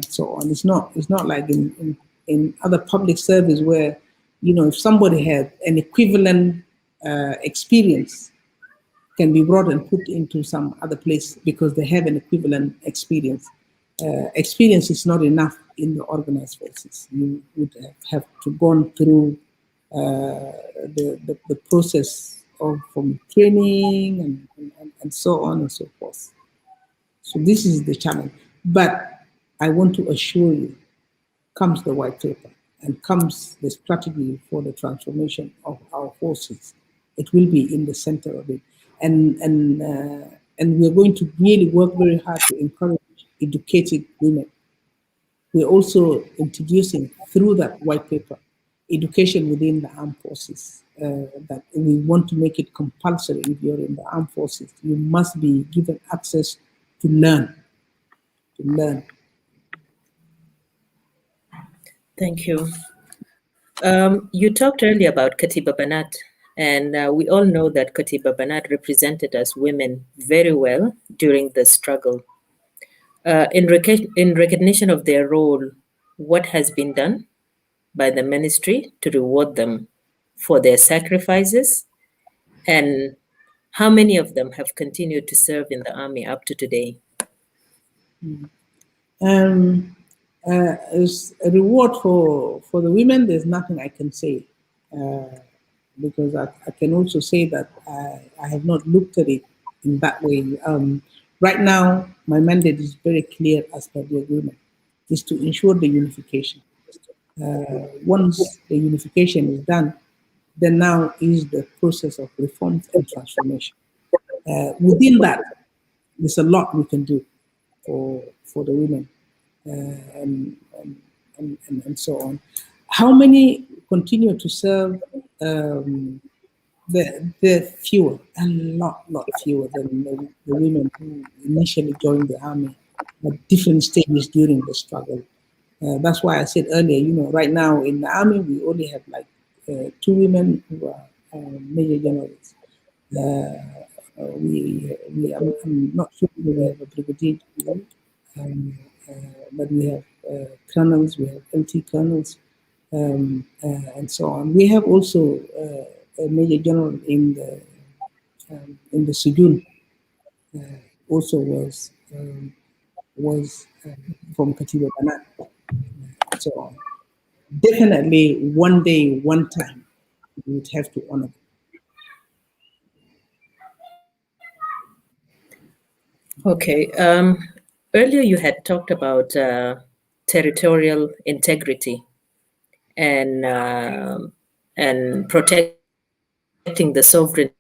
so on. It's not like in other public service where, if somebody had an equivalent experience, can be brought and put into some other place because they have an equivalent experience. Experience is not enough in the organized forces. You would have to gone through the process of from training and so on and so forth. So this is the challenge. But I want to assure you, comes the white paper and comes the strategy for the transformation of our forces, it will be in the center of it. And we're going to really work very hard to encourage educated women. We're also introducing through that white paper education within the armed forces. That we want to make it compulsory. If you're in the armed forces, you must be given access to learn. To learn. Thank you. You talked earlier about Katiba Banat, and we all know that Katiba Banat represented us women very well during the struggle. In recognition of their role, what has been done by the ministry to reward them for their sacrifices, and how many of them have continued to serve in the army up to today? As a reward for the women, there's nothing I can say. because I can also say that I have not looked at it in that way. Right now, my mandate is very clear as per the agreement, is to ensure the unification. Once the unification is done, then now is the process of reforms and transformation. Within that, there's a lot we can do for the women and, and so on. How many continue to serve? They're fewer, a lot fewer than the women who initially joined the army at different stages during the struggle. That's why I said earlier, right now in the army, we only have like two women who are major generals. I'm not sure whether we have a brigadier general, um, but we have colonels, we have LT colonels, and so on. We have also a major general in the Sudan, also was from Katiba Banat, and so on. Definitely, one day, one time, we would have to honor them. Okay. Earlier, you had talked about territorial integrity and protecting the sovereignty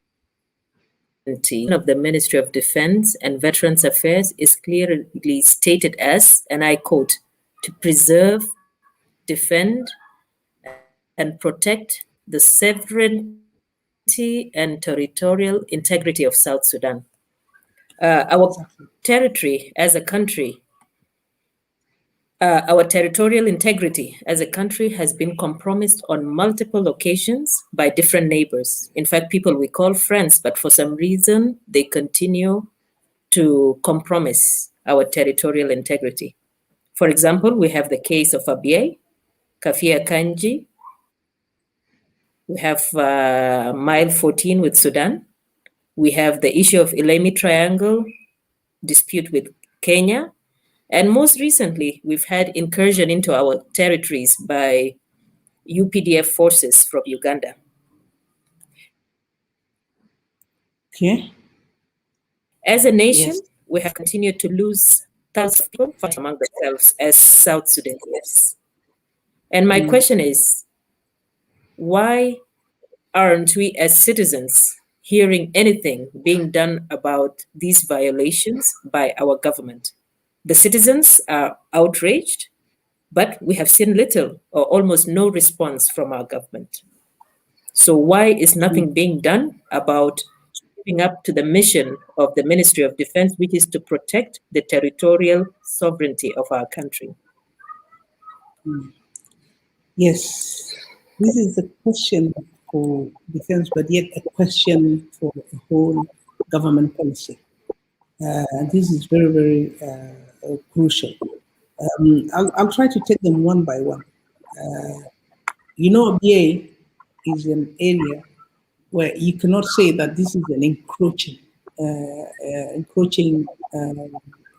of the Ministry of Defense and Veterans Affairs is clearly stated as, and I quote, to preserve, defend, and protect the sovereignty and territorial integrity of South Sudan. Our Exactly. territory as a country our territorial integrity as a country has been compromised on multiple occasions by different neighbors. In fact, people we call friends, but for some reason, they continue to compromise our territorial integrity. For example, we have the case of Abyei, Kafia Kanji. We have Mile 14 with Sudan. We have the issue of Elemi Triangle dispute with Kenya. And most recently, we've had incursion into our territories by UPDF forces from Uganda. Okay. As a nation, Yes. we have continued to lose thousands of people fighting among themselves as South Sudanese. And my Mm. question is, why aren't we as citizens hearing anything being done about these violations by our government? The citizens are outraged, but we have seen little or almost no response from our government. So why is Mm. nothing being done about living up to the mission of the Ministry of Defense, which is to protect the territorial sovereignty of our country? Mm. Yes. This is a question for defense, but yet a question for a whole government policy. And this is very, very crucial. I'll try to take them one by one. BA is an area where you cannot say that this is an encroaching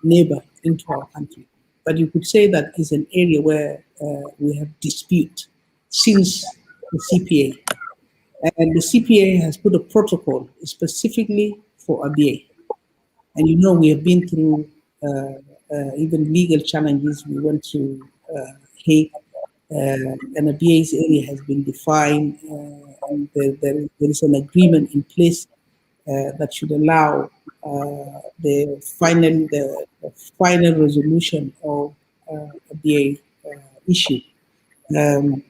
neighbor into our country, but you could say that is an area where we have dispute since the CPA, and the CPA has put a protocol specifically for ABA. And we have been through even legal challenges. We went to Hague, and ABA's area has been defined, and there is an agreement in place that should allow the final resolution of ABA issue. Um,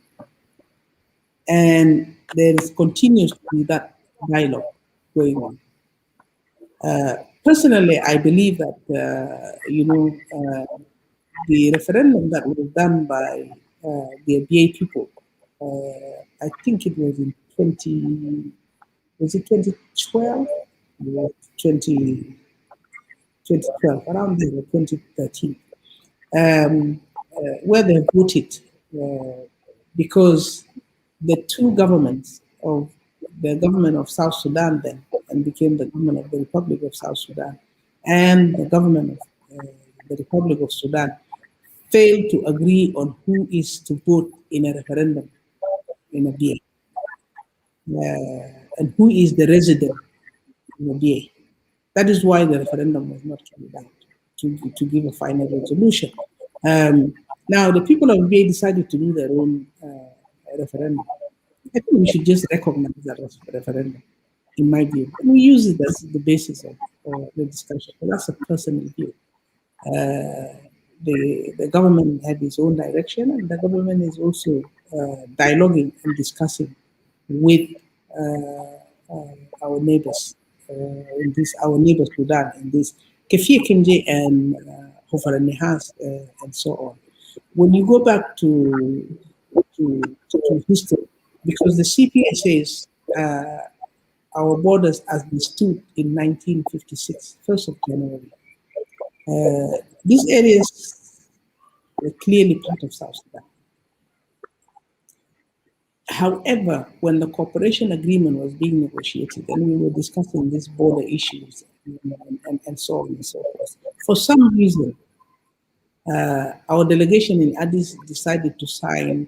and there is continues to be that dialogue going on. Personally, I believe that the referendum that was done by the ABA people, I think it was in 2012 or 2012, around there, 2013, where they voted because the two governments of the government of South Sudan then and became the government of the Republic of South Sudan and the government of the Republic of Sudan failed to agree on who is to vote in a referendum in a BA. and who is the resident in Abyei. That is why the referendum was not carried out, to give a final resolution. Now, the people of Abyei decided to do their own referendum. I think we should just recognize that as a referendum, in my view. And we use it as the basis of the discussion. But that's a personal view. The government had its own direction, and the government is also dialoguing and discussing with our neighbors our neighbors Sudan in this Kefir Kimje and Hofar Nehas and so on. When you go back to history, because the CPA says our borders as they stood in 1956, 1st of January. These areas were clearly part of South Sudan. However, when the cooperation agreement was being negotiated and we were discussing these border issues and so on and so forth, for some reason, our delegation in Addis decided to sign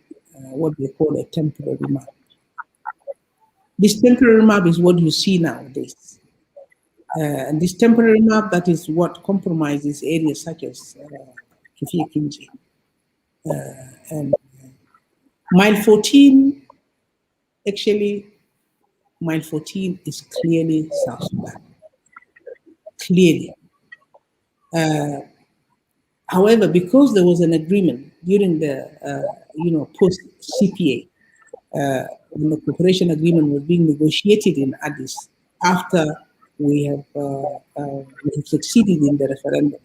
what they call a temporary map. This temporary map is what you see nowadays. And this temporary map, that is what compromises areas such as Kifia Kinji. And Mile 14, actually, Mile 14 is clearly South Sudan. Clearly. However, because there was an agreement during the, post-CPA, when the cooperation agreement was being negotiated in Addis, after we have succeeded in the referendum,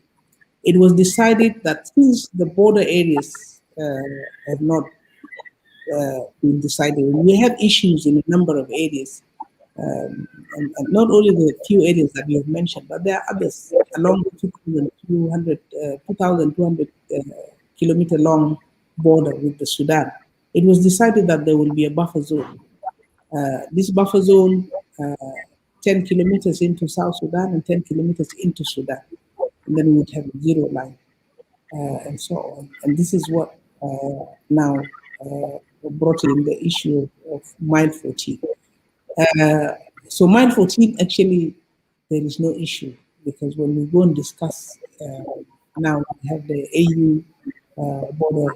it was decided that since the border areas have not been decided, we have issues in a number of areas, and not only the few areas that you have mentioned, but there are others along the 2,200 kilometer long border with the Sudan. It was decided that there will be a buffer zone. This buffer zone, 10 kilometers into South Sudan and 10 kilometers into Sudan. And then we would have a zero line and so on. And this is what now brought in the issue of Mile 14. So Mile 14, actually, there is no issue because when we go and discuss, now we have the AU border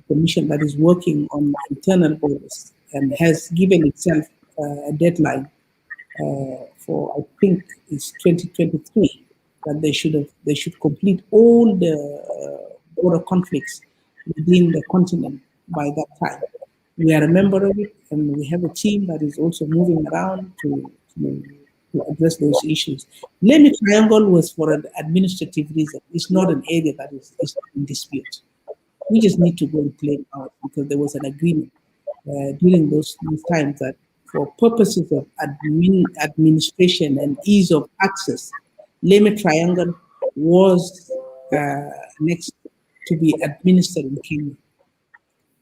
commission that is working on internal borders and has given itself a deadline for, I think it's 2023, that they should complete all the border conflicts within the continent by that time. We are a member of it, and we have a team that is also moving around to address those issues. Leme Triangle was for an administrative reason. It's not an area that is in dispute. We just need to go and claim out because there was an agreement during those times that for purposes of administration and ease of access, Leme Triangle was next to be administered in Kenya.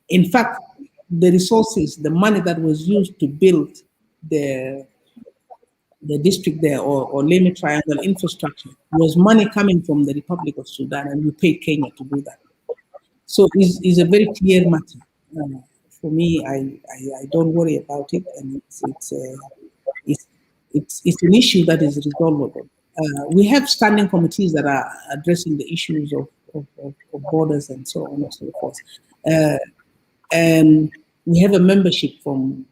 In fact, the resources, the money that was used to build the district there or Leme Triangle infrastructure was money coming from the Republic of Sudan, and we paid Kenya to do that. So it's a very clear matter. For me, I don't worry about it, and it's an issue that is resolvable. We have standing committees that are addressing the issues of borders and so on and so forth. And we have a membership from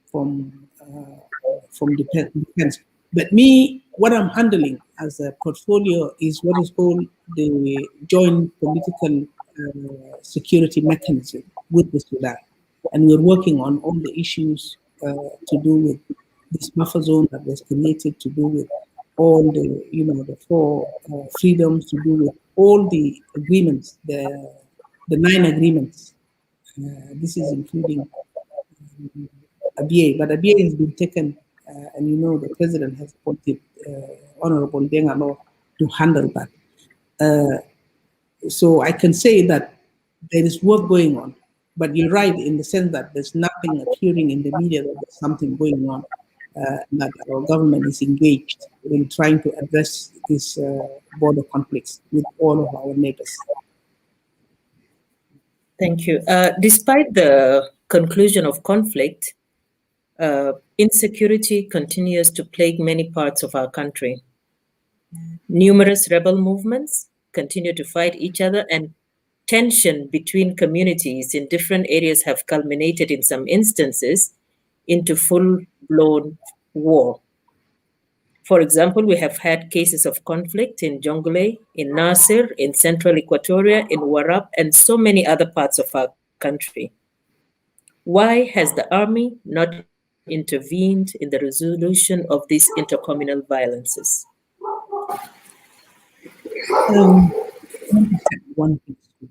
defense. But me, what I'm handling as a portfolio is what is called the joint political security mechanism with the Sudan. And we're working on all the issues to do with this buffer zone that was created, to do with all the, the four freedoms, to do with all the agreements, the 9 agreements. This is including ABA, but ABA has been taken, and the president has appointed Honorable Dengalo to handle that. So I can say that there is work going on, but you're right in the sense that there's nothing appearing in the media that there's something going on, that our government is engaged in trying to address these border conflicts with all of our neighbors. Thank you. Despite the conclusion of conflict, Insecurity continues to plague many parts of our country. Numerous rebel movements continue to fight each other, and tension between communities in different areas have culminated in some instances into full-blown war. For example, we have had cases of conflict in Jonglei, in Nasir, in central Equatoria, in Warab, and so many other parts of our country. Why has the army not intervened in the resolution of these intercommunal violences? Um, I want to set one thing straight.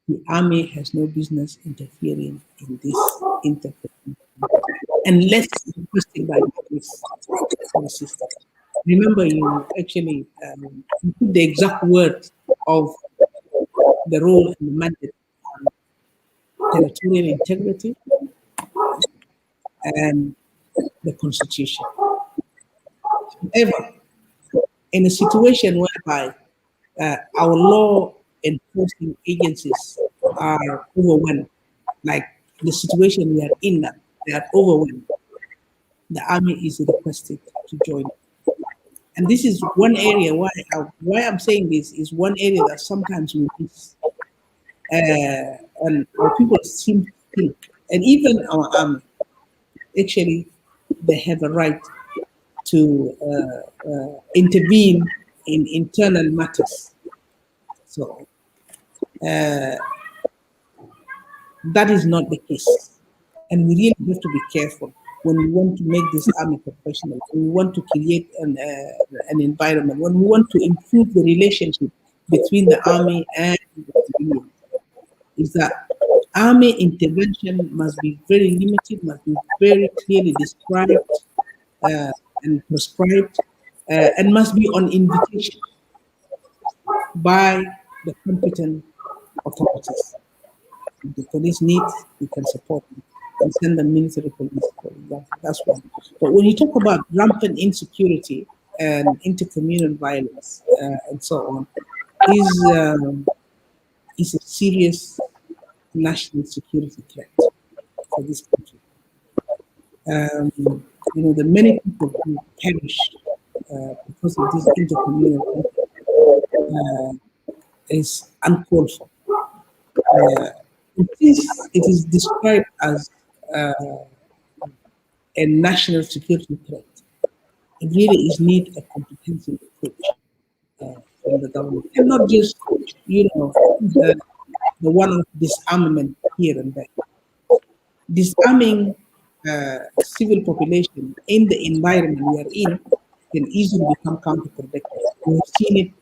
The army has no business interfering in this interpretation unless requested by the police or the system. Remember, you actually you put the exact word of the role and the mandate: territorial integrity and the constitution. However, in a situation whereby our law enforcing agencies are overwhelmed, like the situation we are in now, they are overwhelmed. The army is requested to join. And this is one area why I'm saying this is one area that sometimes we miss, and our people seem to think, and even our army, actually, they have a right to intervene in internal matters. So that is not the case. And we really have to be careful when we want to make this army professional, when we want to create an environment, when we want to improve the relationship between the army and the civilians, is that army intervention must be very limited, must be very clearly described and prescribed, and must be on invitation by the competent authorities. If the police needs, we can support them and send them military police, for example. That's one. But when you talk about rampant insecurity and intercommunal violence and so on, is a serious national security threat for this country. The many people who perish because of this intercommunal conflict is uncalled for. It is described as a national security threat. It really is need a comprehensive approach from the government, and not just the one of disarmament here and there. Disarming civil population in the environment we are in can easily become counterproductive. We have seen it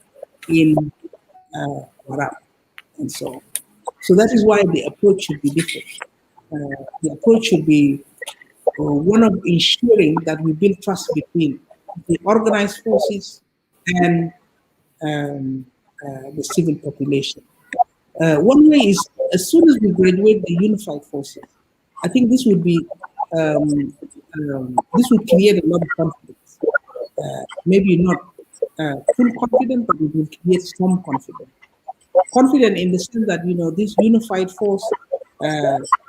in Warab and so on. So that is why the approach should be different. The approach should be one of ensuring that we build trust between the organized forces and the civil population. One way is, as soon as we graduate the unified forces, I think this would be this would create a lot of confidence. Maybe not full confidence, but it will create some confidence. Confident in the sense that this unified force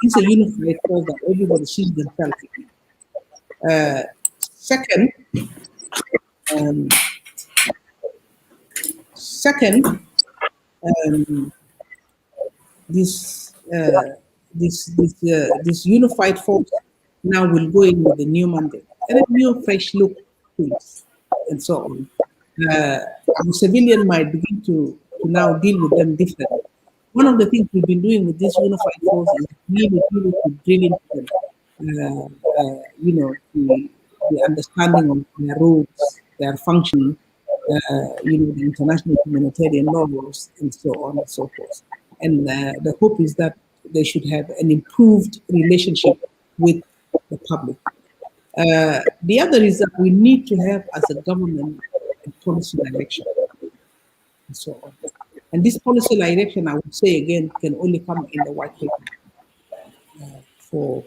is a unified force that everybody sees themselves in. Second, um, second, this this unified force now will go in with a new mandate and a new fresh look things and so on. Our civilian might begin to now deal with them differently. One of the things we've been doing with this unified force is really to drill into them, the understanding of their roles, their functioning, the international humanitarian laws, and so on and so forth. And the hope is that they should have an improved relationship with the public. The other is that we need to have, as a government, a policy direction, and so on. And this policy direction, I would say again, can only come in the white paper for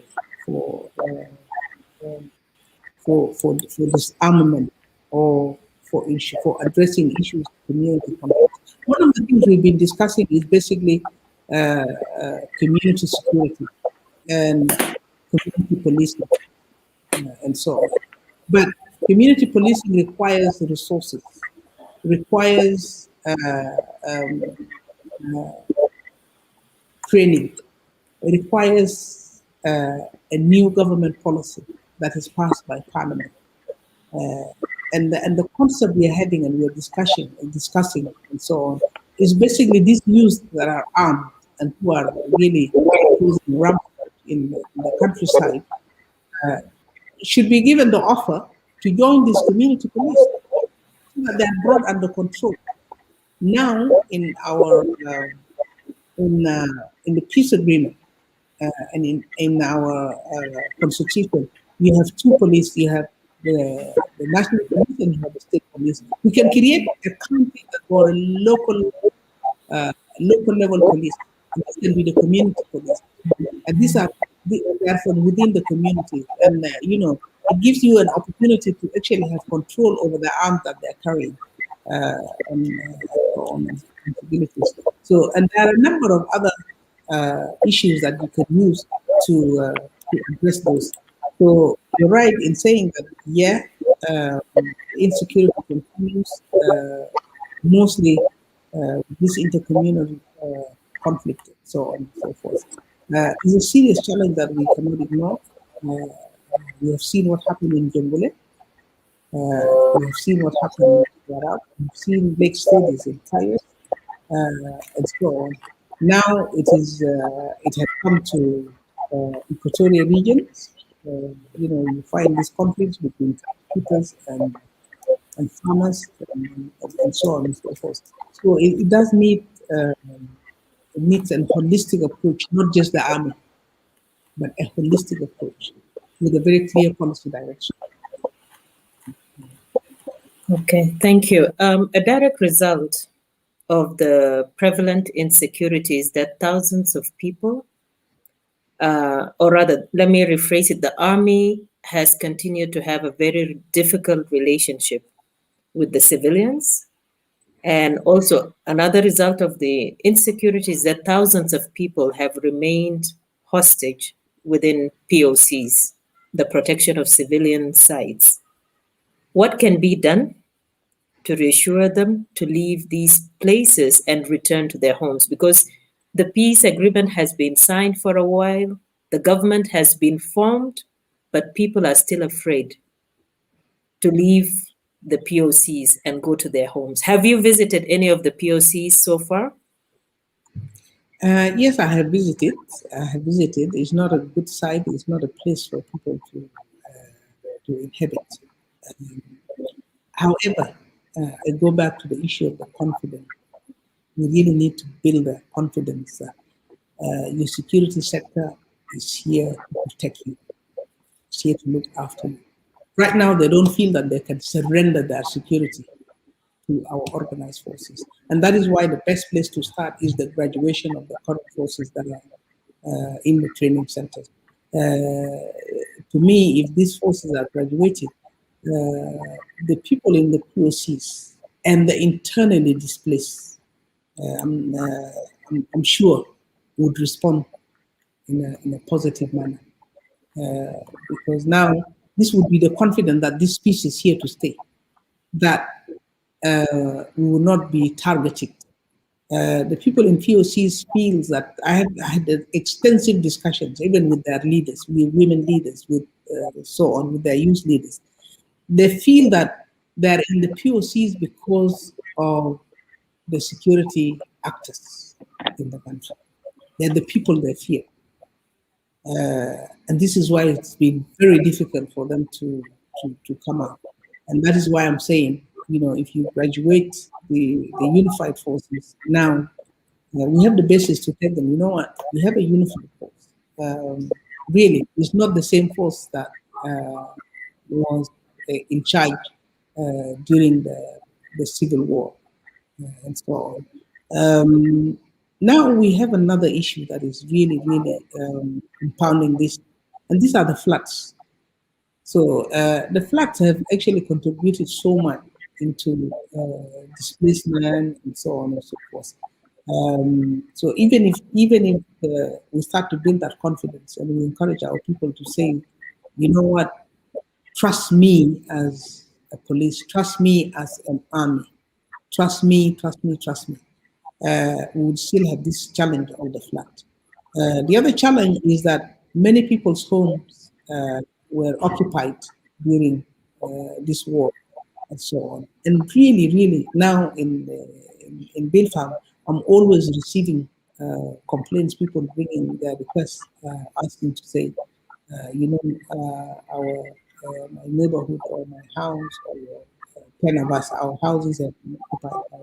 disarmament or for addressing issues of community conflict. One of the things we've been discussing is basically community security and community policing. and so on. But community policing requires resources, requires um, training, it requires a new government policy that is passed by Parliament. And the concept we are having and we're discussing and so on is basically these youths that are armed and who are really causing rampant in the countryside should be given the offer to join this community police so that they are brought under control. Now, in the peace agreement and in our constitution, you have two police. You have the national police and you have the state police. We can create a county or a local level police, and this can be the community police. And these are they are from within the community, and it gives you an opportunity to actually have control over the arms that they're carrying on responsibilities. So, and there are a number of other issues that you can use to address those. So you're right in saying that, yeah, insecurity continues, mostly this intercommunal conflict, and so on and so forth. It's a serious challenge that we cannot ignore. We have seen what happened in Jambule. We have seen what happened in Warab. We've seen big cities in Kayes, and so on. Now it has come to equatorial regions. You find these conflicts between computers and farmers and so on and so forth. So it does need it needs a holistic approach, not just the army, but a holistic approach with a very clear policy direction. Okay, thank you. A direct result of the prevalent insecurity is that thousands of people, or rather, let me rephrase it, the army has continued to have a very difficult relationship with the civilians. And also, another result of the insecurity is that thousands of people have remained hostage within POCs, the protection of civilian sites. What can be done to reassure them to leave these places and return to their homes? Because the peace agreement has been signed for a while, the government has been formed, but people are still afraid to leave the POCs and go to their homes. Have you visited any of the POCs so far? Yes, I have visited. It's not a good site. It's not a place for people to inhabit. However, I go back to the issue of the confidence. We really need to build a confidence that your security sector is here to protect you. It's here to look after you. Right now, they don't feel that they can surrender their security to our organized forces. And that is why the best place to start is the graduation of the current forces that are in the training centers. To me, if these forces are graduated, the people in the POCs and the internally displaced, I'm sure, would respond in a positive manner. Because now this would be the confidence that this peace is here to stay, that we will not be targeted. The people in POCs feels that I had extensive discussions, even with their leaders, with women leaders, with so on, with their youth leaders. They feel that they're in the POCs because of the security actors in the country. They're the people they fear. And this is why it's been very difficult for them to come out. And that is why I'm saying, if you graduate the unified forces now, we have the basis to tell them, you know what, we have a unified force. Really, it's not the same force that was in charge during the civil war and so on. Now we have another issue that is really, really compounding this, and these are the floods. So the floods have actually contributed so much into displacement and so on and so forth. So even if we start to build that confidence and we encourage our people to say, you know what, trust me as a police, trust me as an army, trust me, trust me, trust me, we would still have this challenge on the flat. The other challenge is that many people's homes were occupied during this war and so on. And really, really, now in Bill Farm, I'm always receiving complaints, people bringing their requests, asking to say, our my neighborhood or my house or 10 of us, our houses have been occupied by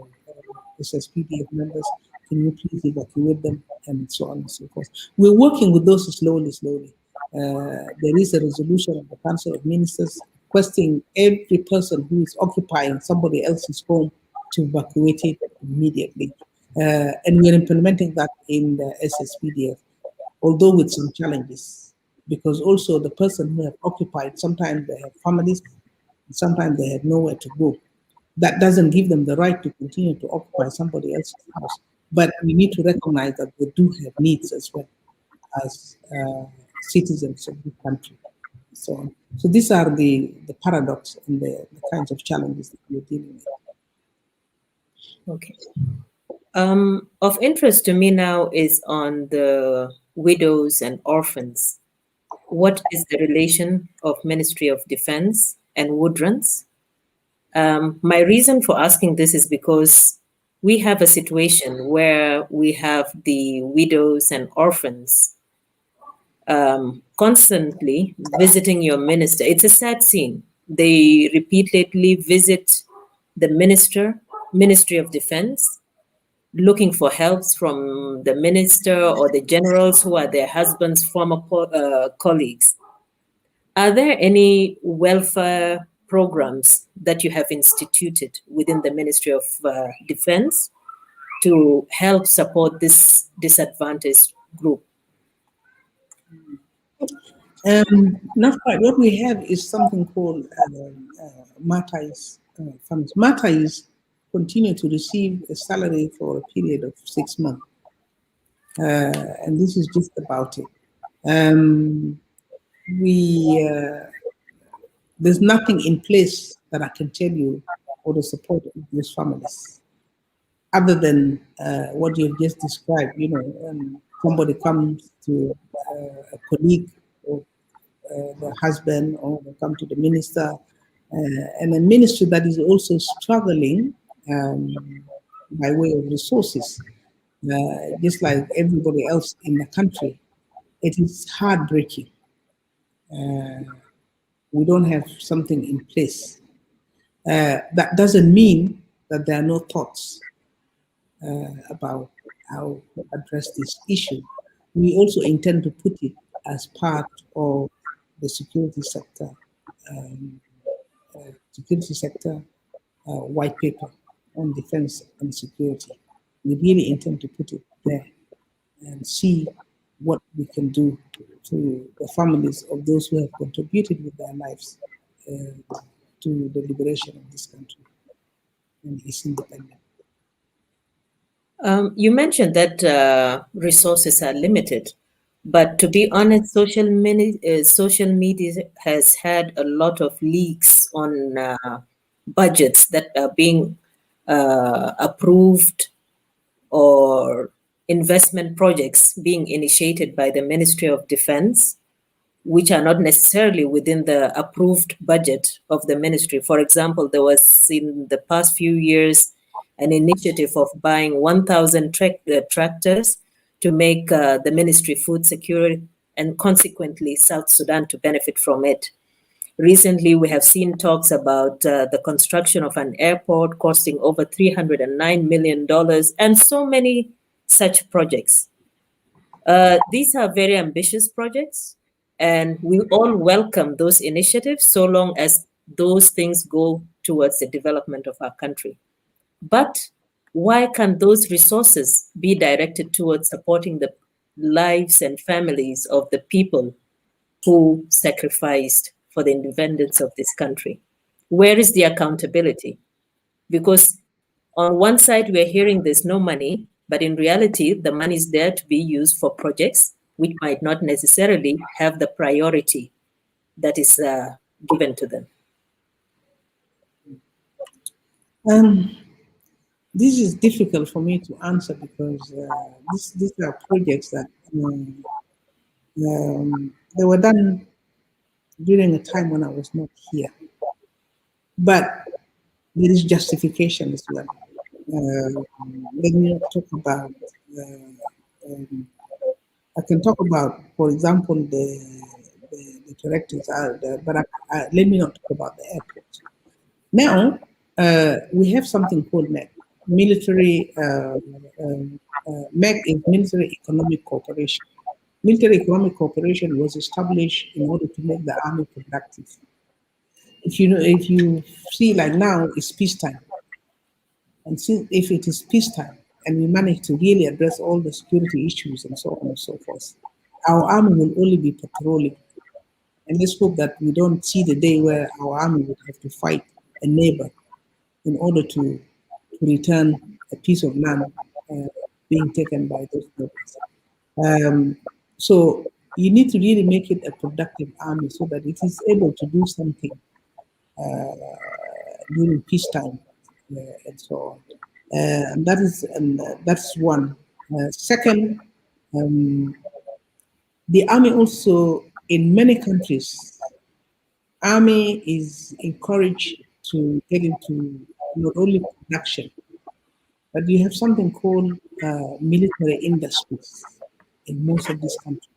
SSPDF members. Can you please evacuate them and so on and so forth. We're working with those slowly, slowly. There is a resolution of the Council of Ministers requesting every person who is occupying somebody else's home to evacuate it immediately. And we're implementing that in the SSPDF, although with some challenges, because also the person who have occupied, sometimes they have families, sometimes they have nowhere to go. That doesn't give them the right to continue to occupy somebody else's house. But we need to recognize that they do have needs as well as citizens of the country. So these are the paradox and the kinds of challenges that we're dealing with. Okay. Of interest to me now is on the widows and orphans. What is the relation of Ministry of Defense and Woodlands? My reason for asking this is because we have a situation where we have the widows and orphans constantly visiting your minister. It's a sad scene. They repeatedly visit the Ministry of Defense, looking for helps from the minister or the generals who are their husbands' former colleagues. Are there any welfare programs that you have instituted within the Ministry of Defense to help support this disadvantaged group? Not quite. What we have is something called Matais funds. Matais continue to receive a salary for a period of 6 months. And this is just about it. There's nothing in place that I can tell you for the support of these families, other than what you've just described. Somebody comes to a colleague or the husband, or they come to the minister, and a ministry that is also struggling by way of resources, just like everybody else in the country. It is heartbreaking. We don't have something in place. That doesn't mean that there are no thoughts about how to address this issue. We also intend to put it as part of the security sector white paper on defense and security. We really intend to put it there and see what we can do to the families of those who have contributed with their lives to the liberation of this country and its independence. You mentioned that resources are limited, but to be honest, social media has had a lot of leaks on budgets that are being approved, or investment projects being initiated by the Ministry of Defense, which are not necessarily within the approved budget of the ministry. For example, there was in the past few years an initiative of buying 1,000 tractors to make the ministry food secure, and consequently South Sudan to benefit from it. Recently, we have seen talks about the construction of an airport costing over $309 million, and so many such projects. These are very ambitious projects, and we all welcome those initiatives so long as those things go towards the development of our country. But why can't those resources be directed towards supporting the lives and families of the people who sacrificed for the independence of this country? Where is the accountability? Because on one side, we're hearing there's no money, but in reality, the money is there to be used for projects which might not necessarily have the priority that is given to them? Um, this is difficult for me to answer because these are projects that they were done during a time when I was not here. But there is justification as well. Let me not talk about. Um, I can talk about, for example, the directives are there, but let me not talk about the airport. Now we have something called MEC, military. MEC is military economic cooperation. Military economic cooperation was established in order to make the army productive. If you see, like now it's peacetime, and since if it is peacetime and we manage to really address all the security issues and so on and so forth, our army will only be patrolling. And let's hope that we don't see the day where our army would have to fight a neighbor in order to return a piece of land uh, being taken by those neighbors. Um, so you need to really make it a productive army so that it is able to do something during peacetime and so on. And that's one. Second, um, the army also in many countries, army is encouraged to get into not only production, but you have something called military industries in most of these countries.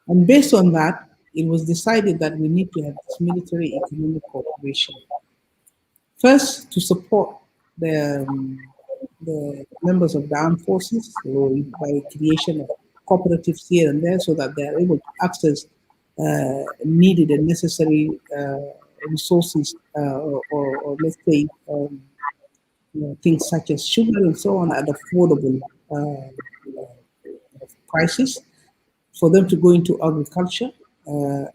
And based on that, it was decided that we need to have this military economic cooperation. First, to support the members of the armed forces by creation of cooperatives here and there so that they are able to access needed and necessary resources or let's say things such as sugar and so on at affordable prices for them to go into agriculture.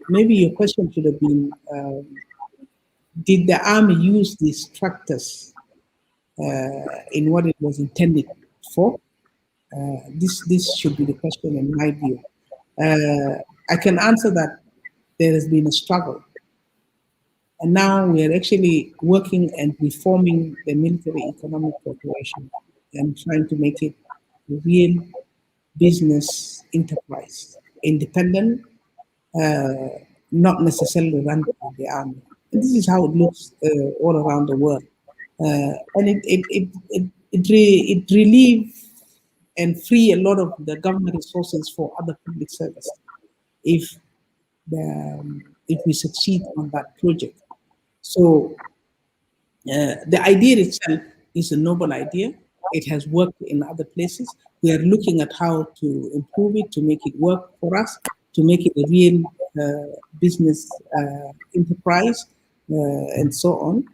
Maybe your question should have been, did the army use these tractors in what it was intended for? This should be the question in my view. I can answer that there has been a struggle, and now we are actually working and reforming the military economic cooperation and trying to make it a real business enterprise, independent, not necessarily run by the army. And this is how it looks all around the world. And it relieve and free a lot of the government resources for other public service if if we succeed on that project. So the idea itself is a noble idea. It has worked in other places. We are looking at how to improve it, to make it work for us, to make it a real business enterprise, and so on.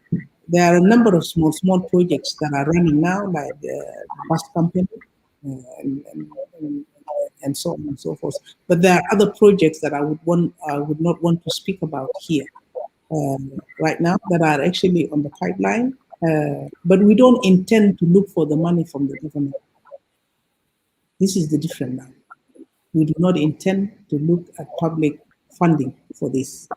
There are a number of small projects that are running now, like the bus company, and so on and so forth. But there are other projects that I would not want to speak about here right now that are actually on the pipeline. But we don't intend to look for the money from the government. This is the difference now. We do not intend to look at public funding for this.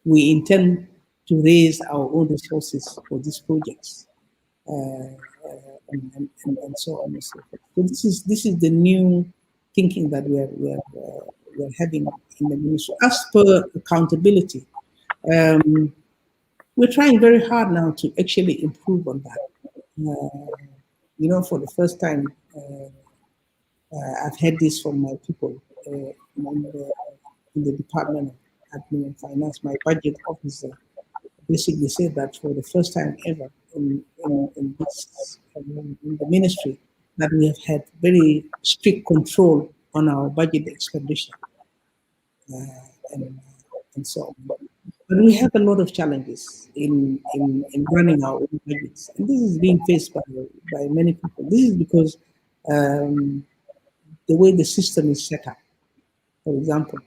We intend to raise our own resources for these projects, and so on and so forth. So this is the new thinking that we're having in the ministry. As per accountability, we're trying very hard now to actually improve on that. For the first time, I've had this from my people in the Department of Admin and Finance. My budget officer basically said that for the first time ever in the ministry, that we have had very strict control on our budget expenditure and, and so on. But we have a lot of challenges in running our own budgets, and this is being faced by many people. This is because the way the system is set up. For example,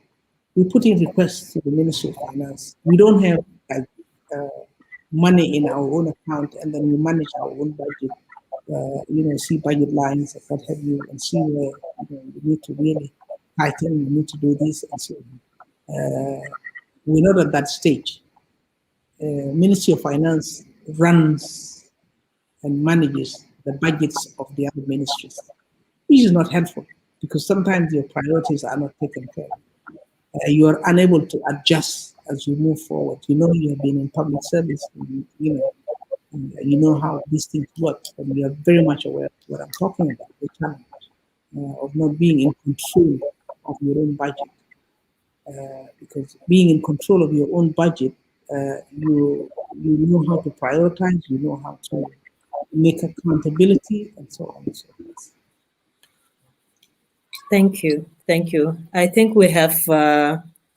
we put in requests to the Ministry of Finance. We don't have like money in our own account, and then we manage our own budget. See budget lines and what have you, and see where we need to really tighten. We need to do this and so on. We're not at that stage. Ministry of Finance runs and manages the budgets of the other ministries, which is not helpful because sometimes your priorities are not taken care of. You are unable to adjust as you move forward. You know you have been in public service, and, you know how these things work, and you are very much aware of what I'm talking about, the challenge of not being in control of your own budget. Because being in control of your own budget, you know how to prioritize, you know how to make accountability, and so on and so forth. Thank you. Thank you. I think we have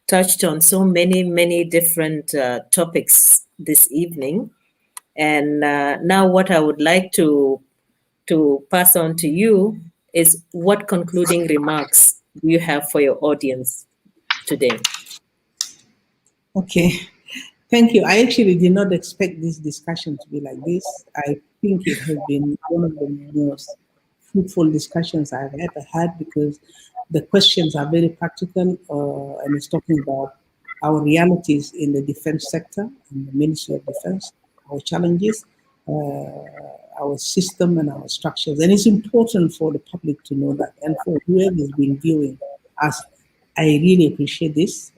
touched on so many, many different topics this evening. And now, what I would like to pass on to you is what concluding remarks do you have for your audience today? Okay, thank you. I actually did not expect this discussion to be like this. I think it has been one of the most fruitful discussions I've ever had because the questions are very practical and it's talking about our realities in the defense sector and the Ministry of Defense, our challenges, our system and our structures. And it's important for the public to know that. And for whoever has been viewing us, I really appreciate this.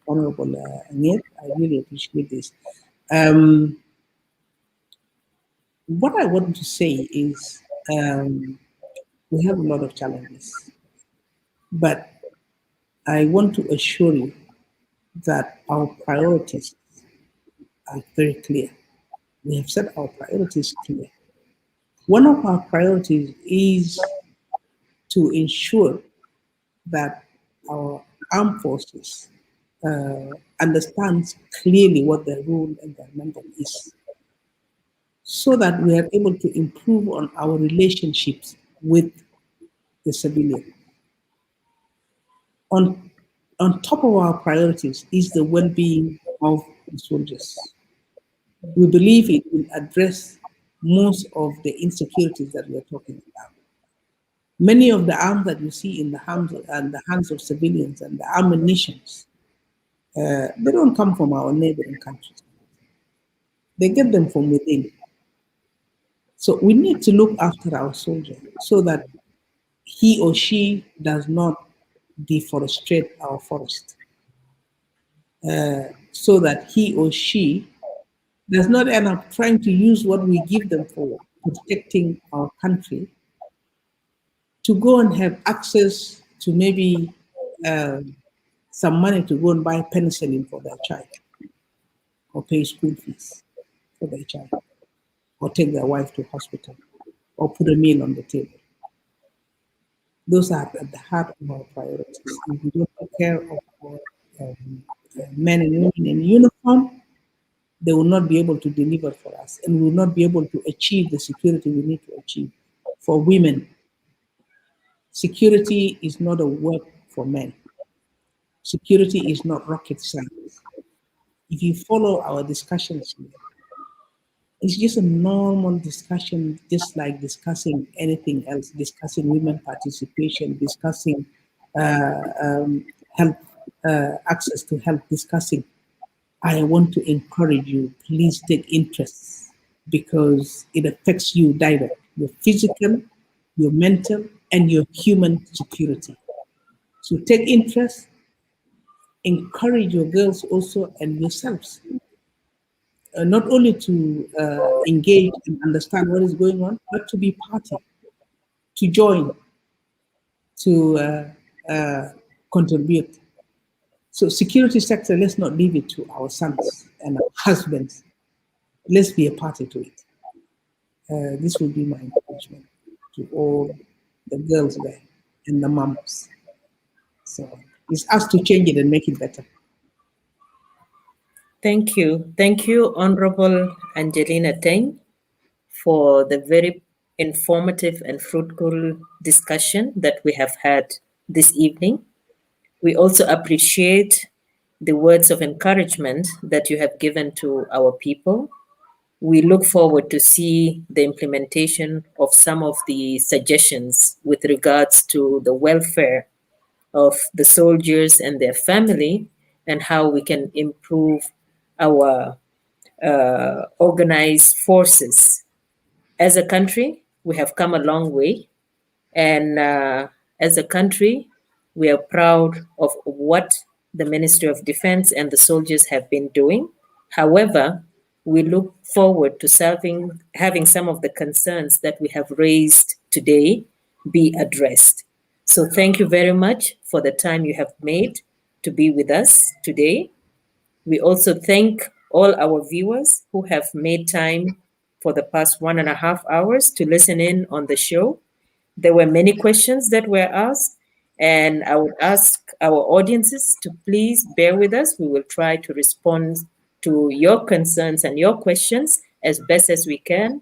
Honorable Angel, I really appreciate this. Um, what I want to say is we have a lot of challenges, but I want to assure you that our priorities are very clear. We have set our priorities clear. One of our priorities is to ensure that our armed forces understands clearly what their role and their mandate is, so that we are able to improve on our relationships with the civilian. On, on top of our priorities is the well-being of the soldiers. We believe it will address most of the insecurities that we are talking about. Many of the arms that you see in the hands of civilians and the ammunitions, they don't come from our neighboring countries. They get them from within. So we need to look after our soldier so that he or she does not deforestate our forest, so that he or she does not end up trying to use what we give them for protecting our country to go and have access to maybe um, some money to go and buy penicillin for their child or pay school fees for their child or take their wife to hospital or put a meal on the table. Those are at the heart of our priorities. If we don't take care of our men and women in uniform, they will not be able to deliver for us and will not be able to achieve the security we need to achieve. For women, security is not a work for men. Security is not rocket science. If you follow our discussions here, it's just a normal discussion, just like discussing anything else, discussing women participation, discussing health, access to health, discussing. I want to encourage you, please take interest because it affects you directly, your physical, your mental, and your human security. So take interest, encourage your girls also and yourselves, not only to engage and understand what is going on, but to be party, to join, to contribute. So security sector, let's not leave it to our sons and our husbands. Let's be a party to it. This will be my encouragement to all the girls there and the moms. So it's us to change it and make it better. Thank you. Thank you, Honorable Angelina Teny, for the very informative and fruitful discussion that we have had this evening. We also appreciate the words of encouragement that you have given to our people. We look forward to see the implementation of some of the suggestions with regards to the welfare of the soldiers and their family, and how we can improve our organized forces. As a country, we have come a long way. And as a country, we are proud of what the Ministry of Defense and the soldiers have been doing. However, we look forward to having some of the concerns that we have raised today be addressed. So thank you very much for the time you have made to be with us today. We also thank all our viewers who have made time for the past 1.5 hours to listen in on the show. There were many questions that were asked, and I would ask our audiences to please bear with us. We will try to respond to your concerns and your questions as best as we can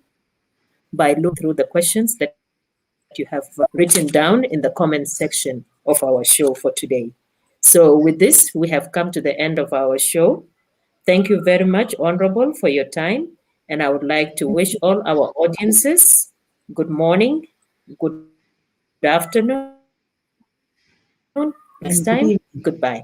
by looking through the questions that you have written down in the comment section of our show for today. So, with this, we have come to the end of our show. Thank you very much, Honorable, for your time. And I would like to wish all our audiences good morning, good afternoon. Until next time, And good evening. goodbye.